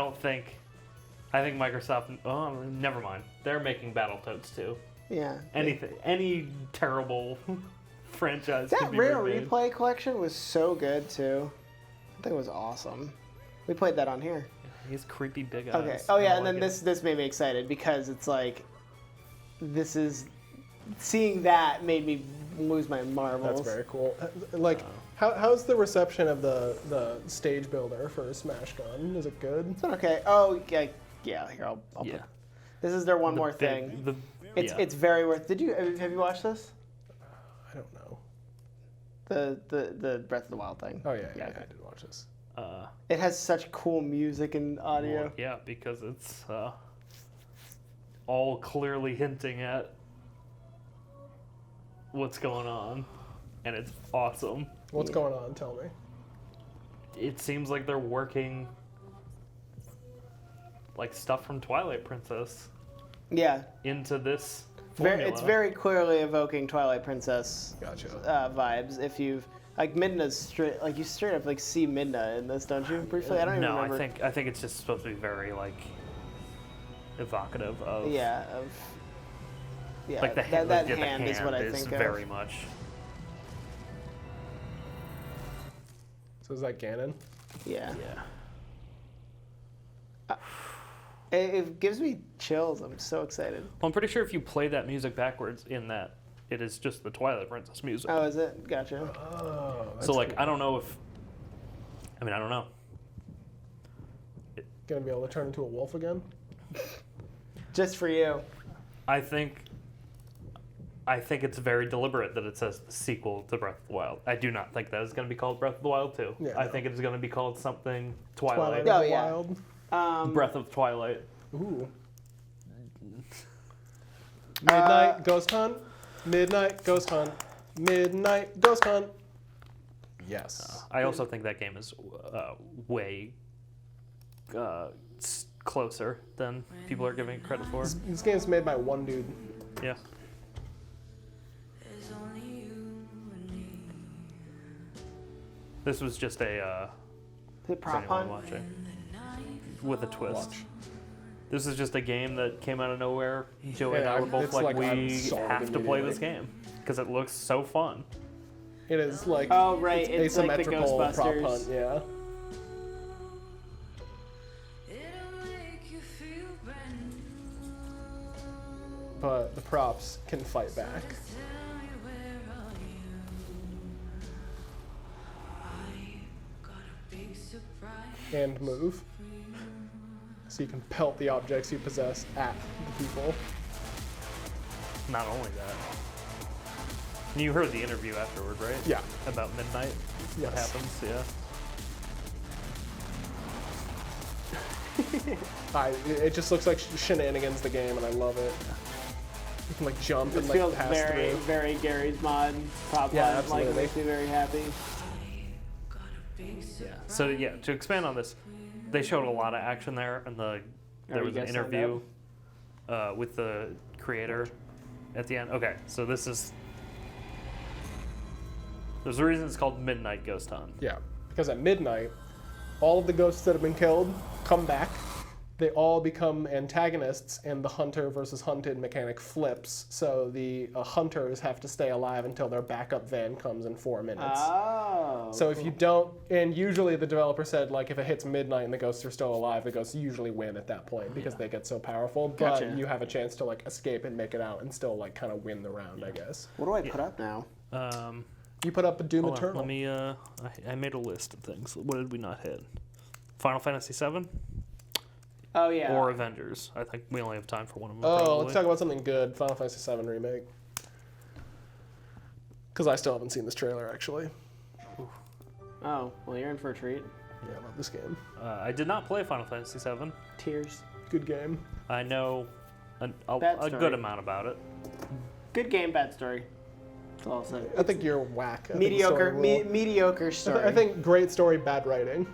think Microsoft. Oh, never mind. They're making Battletoads too. Yeah. Any terrible franchise. That can be Rare remade. Replay collection was so good too. I think it was awesome. We played that on here. He's creepy big eyes. Okay. Oh I yeah, don't and then like it. this made me excited because it's like, this is, seeing that made me lose my marbles. That's very cool. Like, how's the reception of the stage builder for Smash Gun? Is it good? It's okay. Oh yeah. Here I'll Yeah. put. This is their one more Big- thing. The It's very worth. Have you watched this? I don't know. The Breath of the Wild thing. Oh yeah, okay. I did watch this. It has such cool music and audio. Well, yeah, because it's all clearly hinting at what's going on, and it's awesome. What's going on? Tell me. It seems like they're working like stuff from Twilight Princess Yeah. into this formula. It's very clearly evoking Twilight Princess Gotcha. vibes. If you've like Midna's straight, like you straight up like see Midna in this, don't you? Briefly, I don't even No, remember. I think it's just supposed to be very like evocative of Yeah. like the hand. that the hand is what I think of. very much. So is that Ganon? Yeah. Yeah. It gives me chills. I'm so excited. Well, I'm pretty sure if you play that music backwards in that, it is just the Twilight Princess music. Oh, is it? Gotcha. Oh. So like, I don't know if. I mean, I don't know. Gonna be able to turn into a wolf again? Just for you. I think it's very deliberate that it says the sequel to Breath of the Wild. I do not think that is going to be called Breath of the Wild 2. Yeah, I no. think it is going to be called something Twilight Twilight. of Oh, the yeah. Wild. Breath of Twilight. Ooh. Midnight Ghost Hunt. Midnight Ghost Hunt. Midnight Ghost Hunt. Yes. I also think that game is way closer than people are giving it credit for. This game's made by one dude. Yeah. This was just a The for prop anyone hunt. watching with a twist. Watch. This is just a game that came out of nowhere. Joey and I Yeah, were both it's like, like I'm we sold have to play this immediately. game because it looks so fun. It is like Oh, right, it's like the asymmetrical prop Ghostbusters. hunt. Yeah. But the props can fight back. And move. So you can pelt the objects you possess at the people. Not only that, you heard the interview afterward, right? Yeah. About midnight. What Yes. happens? Yeah. It just looks like shenanigans the game, and I love it. You can like jump This and like feels pass very, through. very Gary's mod prop Yeah, hunt. Like absolutely. makes me very happy. Yeah. So yeah, to expand on this, they showed a lot of action there, and there you was an guys signed interview with the creator at the end. Okay, so there's a reason it's called Midnight Ghost Hunt. Yeah, because at midnight, all of the ghosts that have been killed come back. They all become antagonists, and the hunter versus hunted mechanic flips. So the hunters have to stay alive until their backup van comes in 4 minutes. Oh. So if you don't, and usually the developer said like if it hits midnight and the ghosts are still alive, the ghosts usually win at that point because they get so powerful. But Gotcha. you have a chance to like escape and make it out and still like kind of win the round, I guess. What do I put up now? You put up a Doom Hold on, Eternal. let me. I made a list of things. What did we not hit? Final Fantasy VII Oh yeah. or Avengers? I think we only have time for one of them. Oh, probably. let's talk about something good. Final Fantasy VII Remake. Because I still haven't seen this trailer, actually. Oh, well, you're in for a treat. Yeah, I love this game. I did not play Final Fantasy VII. Tears. Good game. I know a Bad good story. amount about it. Good game, bad story. That's all I'll say. I think you're whack. I think the Mediocre, story will- mediocre story. I think great story, bad writing.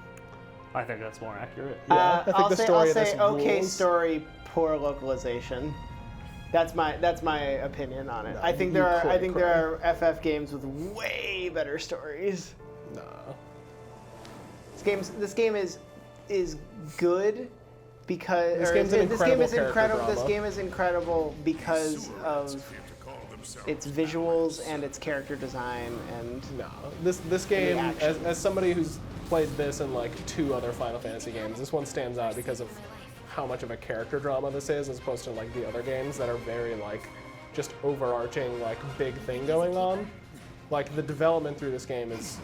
I think that's more accurate. Yeah, I think I'll the say, story I'll of this say okay rules. story, poor localization. That's my opinion on it. No, I think you there are cray there are FF games with way better stories. Nah. This game is good because This or game's an this game is incredible character incredible. This drama. game is incredible because of its visuals and its character design and No. This game, action. as somebody who's played this and like 2 other Final Fantasy games, this one stands out because of how much of a character drama this is, as opposed to like the other games that are very like just overarching like big thing going on. Like the development through this game is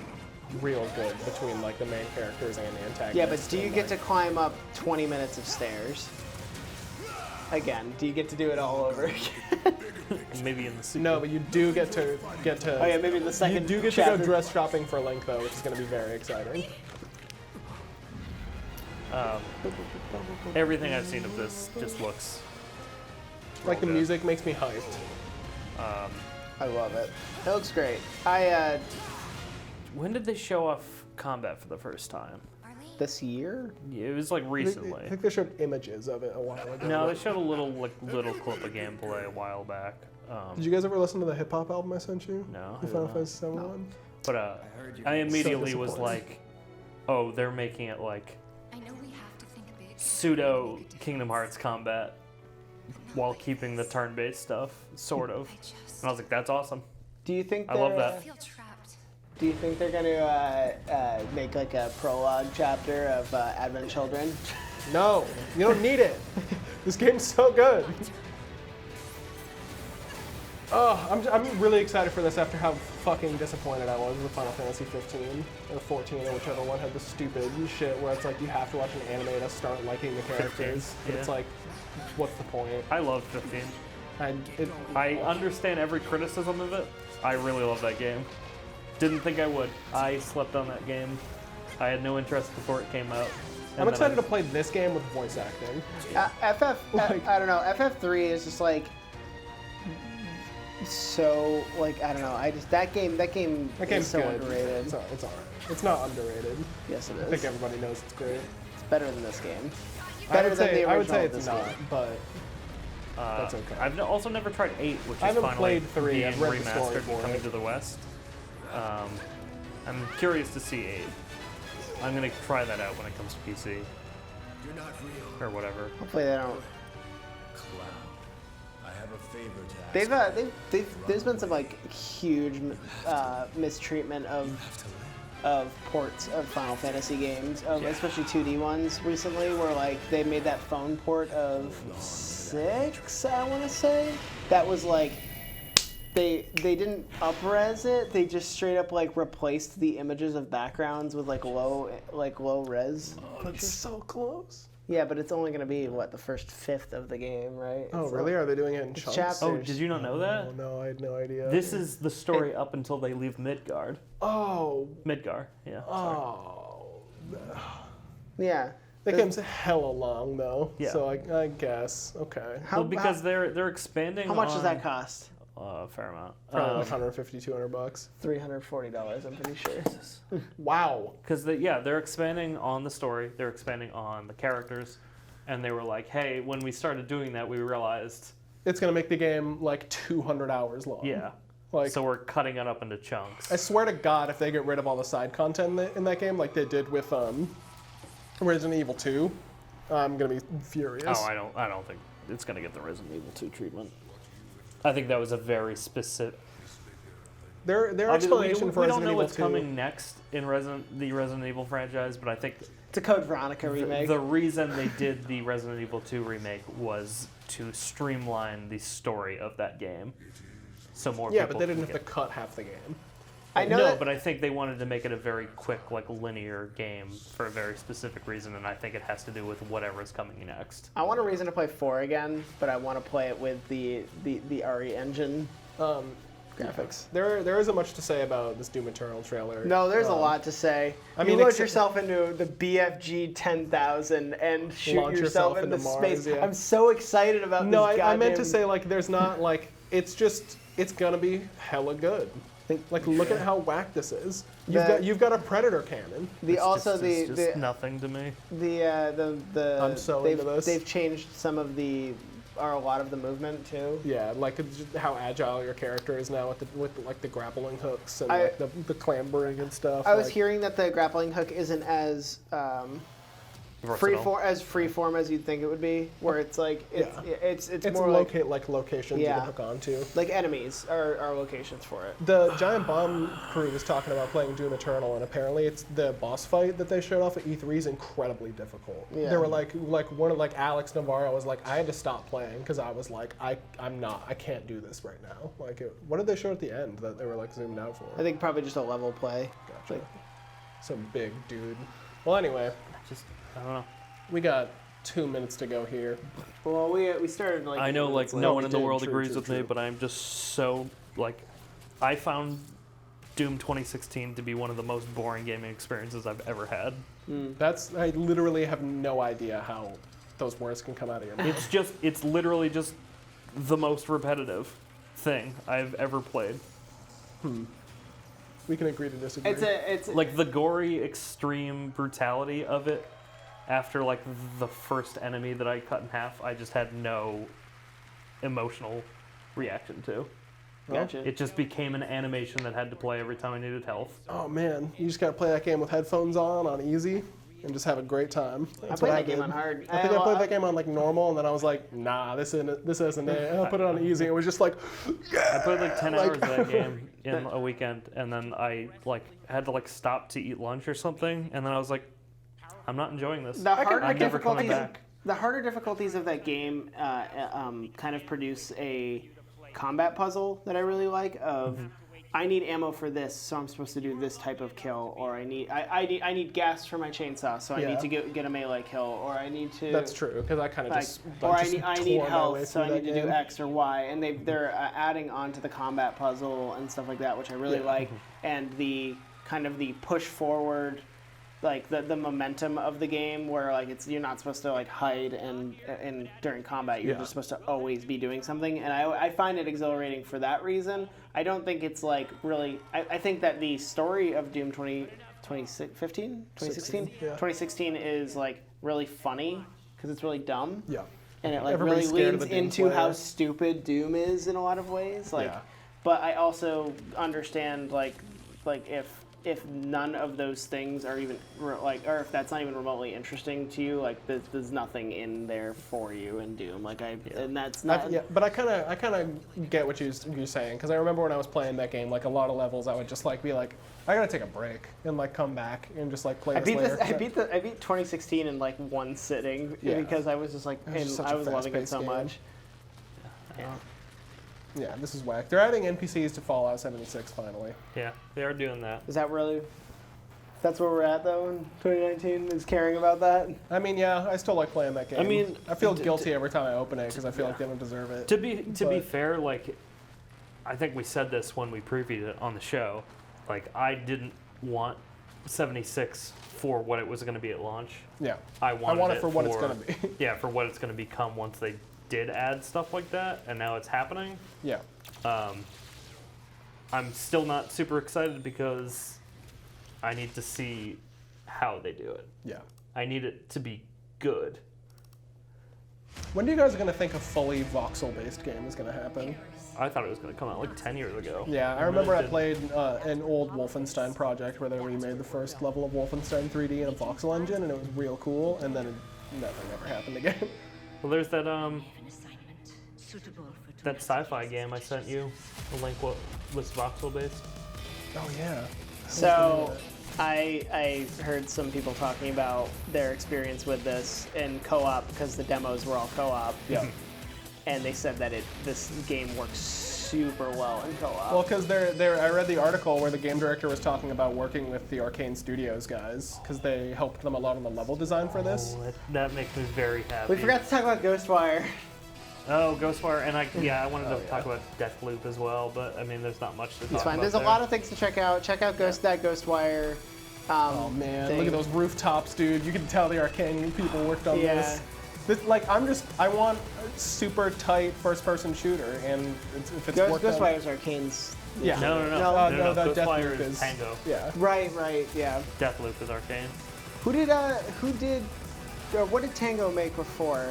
real good between like the main characters and the antagonists. yeah. But do you and, get to like, climb up 20 minutes of stairs? again? Do you get to do it all over again? Maybe in the sequel. No, but you do get to Oh yeah, maybe the you second. do get chapter. to go dress shopping for Link though, which is going to be very exciting. Everything I've seen of this just looks Like the good. music makes me hyped. I love it. It looks great. When did they show off combat for the first time? This year? Yeah, it was like I recently. think they showed images of it a while ago. No, they showed a little clip of gameplay a while back. Did you guys ever listen to the hip hop album I sent you? No, The I Final did not. Fantasy VII one? But I immediately was disappointed. like, oh, they're making it like I know we have to think big. pseudo Kingdom Hearts combat while keeping the turn-based stuff, sort of. I just And I was like, that's awesome. Do you think I love they're, that. feel trapped. Do you think they're gonna make like a prologue chapter of Advent Children? No, you don't need it. This game's so good. Oh, I'm really excited for this after how fucking disappointed I was with Final Fantasy 15 or 14 or whichever one had the stupid shit where it's like you have to watch an anime to start liking the characters. But it's yeah. like, what's the point? I love 15. I understand every criticism of it. I really love that game. Didn't think I would. I slept on that game. I had no interest before it came out. I'm excited to play this game with voice acting. I don't know. FF3 is just like so like I don't know. I just that game That is game's so good. underrated. It's alright. It's not underrated. Yes, it I think is. everybody knows it's great. It's better than this game. I Better would than the say, original. I would say of it's this not, game. but that's okay. I've also never tried 8, which I is haven't finally played 3. being I've read the story remastered for and coming it. to the West. I'm curious to see 8. I'm gonna try that out when it comes to PC You're not real. or whatever. Hopefully they don't. Cloud. I have a favor to ask. There's been some like huge mistreatment of ports of Final Fantasy games, especially 2D ones recently, where like they made that phone port of 6, I want to say, that was like they didn't up-res it, they just straight up like replaced the images of backgrounds with like low res. That's so close. Yeah, but it's only gonna be what, the first fifth of the game, right? Oh, It's really? like- Are they doing it in chunks? chapters. Oh, did you not know that? Oh, no, I had no idea. This is the story up until they leave Midgard. Oh. Midgar, yeah. Sorry. Oh. Yeah. That game's hella long, though. Yeah. So I guess. Okay. How, Well, because they're expanding. how much does on- that cost? A fair amount. Probably like 150, 200 bucks. $340, I'm pretty sure. Wow. Because they're expanding on the story, they're expanding on the characters, and they were like, hey, when we started doing that, we realized, It's going to make the game like 200 hours long. yeah. Like, So we're cutting it up into chunks. I swear to God, if they get rid of all the side content in that game, like they did with Resident Evil 2, I'm gonna be furious. Oh, I don't think it's gonna get the Resident Evil 2 treatment. I think that was a very specific. Their explanation for we Resident don't know Evil what's 2. coming next in the Resident Evil franchise, but I think It's a Code Veronica remake. the reason they did the Resident Evil 2 remake was to streamline the story of that game, so more Yeah, people but they didn't can have to get- cut half the game. I know no, that, but I think they wanted to make it a very quick, like linear game for a very specific reason, and I think it has to do with whatever's coming next. I want a reason to play 4 again, but I want to play it with the RE engine graphics. There isn't much to say about this Doom Eternal trailer. No, there's a lot to say. I You mean, load except- yourself into the BFG 10,000 and shoot Launch yourself yourself into into Mars, space. yeah. I'm so excited about No, this I meant to goddamn- say like there's not like it's gonna be hella good. Like look at how whack this is. You've got a Predator cannon. It's just nothing to me. the I'm so they've, into this. They've changed some of a lot of the movement too. Yeah, like it's just how agile your character is now with like the grappling hooks and I- like the clambering and stuff. I was like, hearing that the grappling hook isn't as Versatile. freeform as you'd think it would be, where it's like it's it's more like locations you Yeah. can hook onto. like enemies are locations for it. The Giant Bomb crew was talking about playing Doom Eternal, and apparently it's the boss fight that they showed off at E3 is incredibly difficult. Yeah. They were like Alex Navarro was like, I had to stop playing because I was like, I can't do this right now. Like, what did they show at the end that they were like zoomed out for? I think probably just a level play. Gotcha. Some big dude. Well, anyway, Just I don't know. we got 2 minutes to go here. Well, we started like. I know, 8 like, minutes no late. one in the did, world true, agrees true, with me, true. but I'm just so, like, I found Doom 2016 to be one of the most boring gaming experiences I've ever had. I literally have no idea how those words can come out of your mouth. It's literally just the most repetitive thing I've ever played. We can agree to disagree. It's Like, the gory, extreme brutality of it, after, like, the first enemy that I cut in half, I just had no emotional reaction to. Gotcha. It just became an animation that had to play every time I needed health. Oh man, you just gotta play that game with headphones on easy, and just have a great time. I That's played what that game did. on hard. I think I played that game on like normal, and then I was like, nah, this isn't it. And I put it on easy. And it was just like, I played like 10 Like- hours of that game in a weekend, and then I like had to like stop to eat lunch or something, and then I was like, I'm not enjoying this. The harder I'm never coming difficulties, back. the harder difficulties of that game kind of produce a combat puzzle that I really like. Of I need ammo for this, so I'm supposed to do this type of kill, or I need gas for my chainsaw, so I Yeah. need to get a melee kill, or I need to. that's true, because I kind of Like, just. or I just need tore my way health, so I through need to that do game. X or Y, and they're adding on to the combat puzzle and stuff like that, which I really Yeah. like, and the kind of the push forward, like the momentum of the game, where like you're not supposed to like hide and during combat you're Yeah. just supposed to always be doing something, and I find it exhilarating for that reason. I don't think it's like really. I think that the story of Doom 2016 yeah. 2016 is like really funny because it's really dumb. Yeah. And it like Everybody's really scared of leans the Doom into player. how stupid Doom is in a lot of ways. Like, Yeah. but I also understand like if none of those things are even like, or if that's not even remotely interesting to you, like there's nothing in there for you in Doom. Like and that's not. Yeah, but I kind of get what you're saying, because I remember when I was playing that game, like a lot of levels, I would just like be like, I gotta take a break and like come back and just like play I this beat later. this. I beat 2016 in like one sitting Yeah. because I was just like, was just such I a was loving it fast-paced so game. much. Yeah, this is whack. They're adding NPCs to Fallout 76 finally. Yeah, they are doing that. Is that really? That's where we're at though in 2019. Is caring about that. I mean, yeah, I still like playing that game. I mean, I feel guilty every time I open it because I feel like they don't deserve it. To be But- fair, like, I think we said this when we previewed it on the show. Like, I didn't want 76 for what it was going to be at launch. Yeah, I wanted want it for what it's gonna be. Yeah, for what it's going to become once they did add stuff like that, and now it's happening. Yeah, I'm still not super excited because I need to see how they do it. yeah. I need it to be good. When do you guys gonna think a fully voxel-based game is gonna happen? I thought it was going to come out like 10 years ago. Yeah, I remember I played an old Wolfenstein project where they remade the first level of Wolfenstein 3D in a voxel engine, and it was real cool. And then nothing ever happened again. Well, there's that An assignment suitable for that sci-fi game I sent you. The link was voxel based. Oh yeah. So I heard some people talking about their experience with this in co-op because the demos were all co-op. Yeah. And they said that this game works super well in co-op. Well, because I read the article where the game director was talking about working with the Arcane Studios guys because they helped them a lot on the level design for this. Oh, that makes me very happy. We forgot to talk about Ghostwire. Oh, Ghostwire, and I wanted to talk about Deathloop as well, but I mean, there's not much to talk It's fine. about There's a there. lot of things to check out. Check out that Ghostwire. Oh man, thing. look at those rooftops, dude. You can tell the Arcane people worked on Yeah. this. I want a super tight first-person shooter, and if it's worked on, Ghostwire's Arcane's. yeah. No. No, Ghostwire Deathloop is Tango. Yeah. Right, yeah. Deathloop is Arcane. What did Tango make before?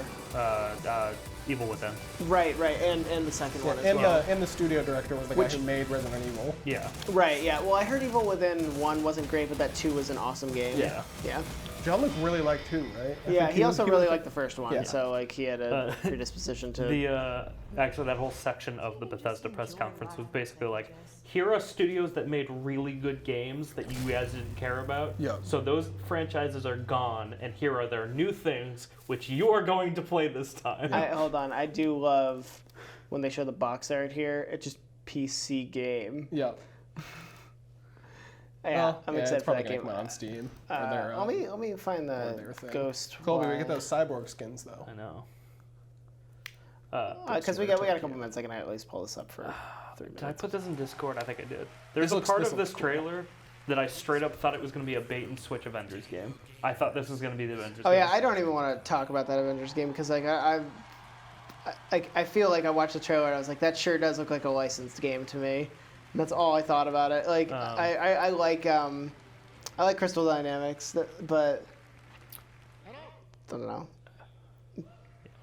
Evil Within. Right, and the second one as And well. the studio director was the guy who made Resident Evil. Yeah. Right, yeah. Well, I heard Evil Within 1 wasn't great, but that 2 was an awesome game. Yeah. Yeah. John Luke really liked 2, right? I Yeah, think he also really was- liked the first one, Yeah. so like he had a predisposition to. The actually that whole section of the Bethesda press conference was basically like, here are studios that made really good games that you guys didn't care about. Yeah. So those franchises are gone, and here are their new things which you are going to play this time. Hold on, I do love when they show the box art here. It's just PC game. Yeah. Yeah, I'm it's excited for probably that gonna game. come out on Steam. or their, Let me find their the thing. Ghost. Colby, we get those cyborg skins though. I know. Because we got a couple minutes. I can at least pull this up for 3 minutes. Did I put this in Discord? I think I did. There's This a part looks of this cool. trailer that I straight up thought it was going to be a bait and switch Avengers game. I thought this was going to be the Avengers Oh game. yeah, I don't even want to talk about that Avengers game because like I feel like I watched the trailer and I was like, that sure does look like a licensed game to me. And that's all I thought about it. Like I like Crystal Dynamics, but I don't know.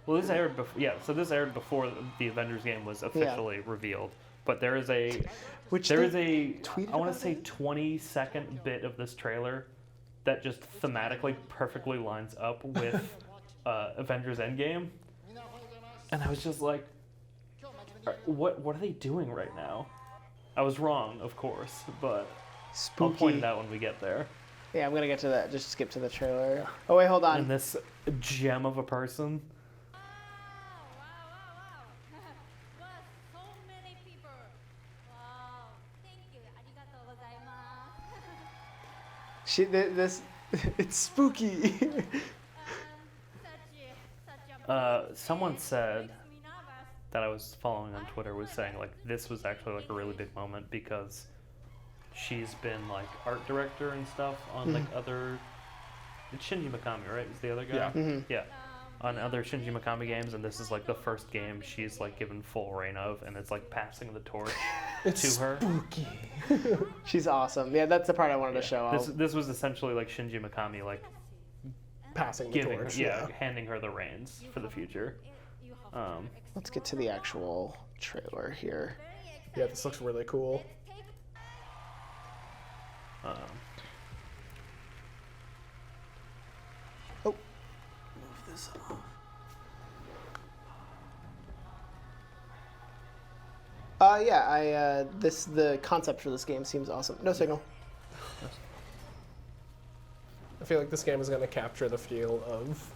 Well, this aired before. Yeah, so this aired before the Avengers game was officially revealed. But there is a, I want to say 20-second bit of this trailer that just thematically perfectly lines up with Avengers Endgame, and I was just like, what are they doing right now? I was wrong, of course, but Spooky. I'll point it out when we get there. Yeah, I'm gonna get to that. Just skip to the trailer. Oh wait, hold on. And this gem of a person. This it's spooky. Someone said that I was following on Twitter was saying like this was actually like a really big moment because she's been like art director and stuff on like other. It's Shinji Mikami, right? Is the other guy? Yeah. Yeah. On other Shinji Mikami games, and this is like the first game she's like given full reign of, and it's like passing the torch to her. Spooky. She's awesome. Yeah, that's the part I wanted to show off. This was essentially like Shinji Mikami like Passing the giving torch. her, handing her the reins for the future. Let's get to the actual trailer here. Yeah, this looks really cool. Move this off. The concept for this game seems awesome. No signal. I feel like this game is going to capture the feel of,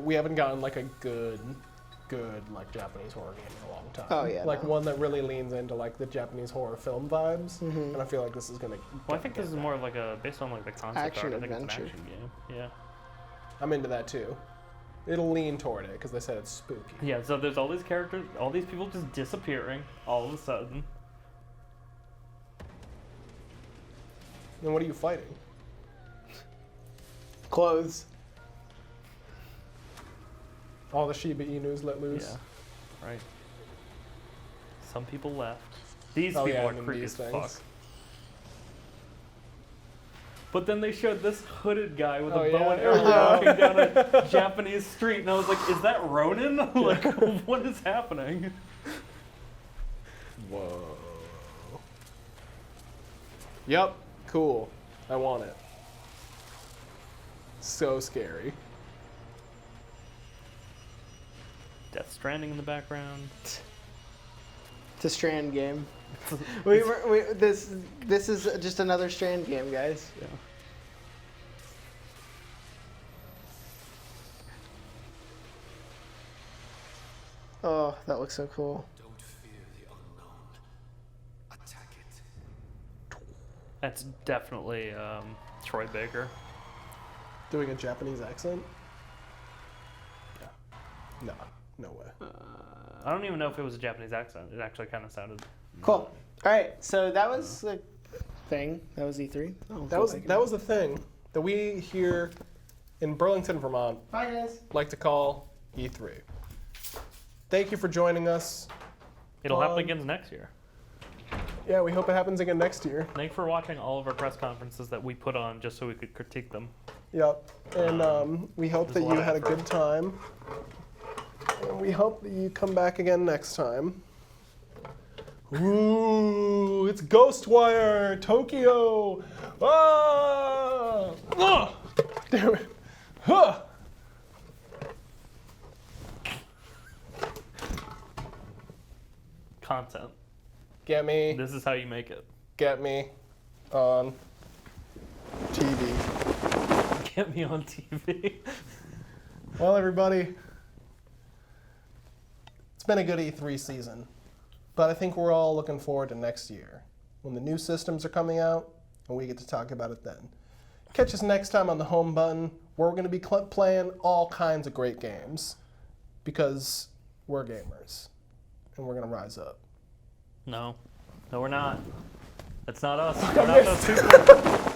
we haven't gotten like a good like Japanese horror game in a long time. Oh, yeah, Like no. one that really leans into like the Japanese horror film vibes, and I feel like this is going to. Well, I think this is more like based on like the concept Action art. I think adventure. it's an action game. Yeah. I'm into that too. It'll lean toward it because they said it's spooky. Yeah. So there's all these characters, all these people just disappearing all of a sudden. And what are you fighting? Clothes. All the Shiba Inus let loose. Yeah. Right. Some people left. These Oh, people yeah, are I mean, creepy these as things. fuck. But then they showed this hooded guy with Oh, a bow yeah. and arrow walking down a Japanese street, and I was like, "Is that Ronin? Like, what is happening?" Whoa. Yep. Cool. I want it. So scary. Death Stranding in the background. It's a Strand game. This is just another Strand game, guys. Yeah. Oh, that looks so cool. Don't fear the unknown. Attack it. That's definitely Troy Baker. Doing a Japanese accent? No. No way. I don't even know if it was a Japanese accent. It actually kind of sounded. Cool. All right, so that was the thing. That was E3. Oh, That was the thing that we here in Burlington, Vermont, Bye, guys. like to call E3. Thank you for joining us. It'll happen again next year. Yeah, we hope it happens again next year. Thanks for watching all of our press conferences that we put on just so we could critique them. Yep. And we hope that there's a lot you of had a effort. good time. And we hope that you come back again next time. Ooh, it's Ghostwire Tokyo. Ah! Ah! Damn it. Huh! Content. Get me. This is how you make it. Get me on TV. Get me on TV. Well, everybody, it's been a good E3 season, but I think we're all looking forward to next year. when the new systems are coming out, and we get to talk about it then. Catch us next time on the home button, where we're going to be playing all kinds of great games, because we're gamers, and we're going to rise up. No, we're not. That's not us. We're not those people.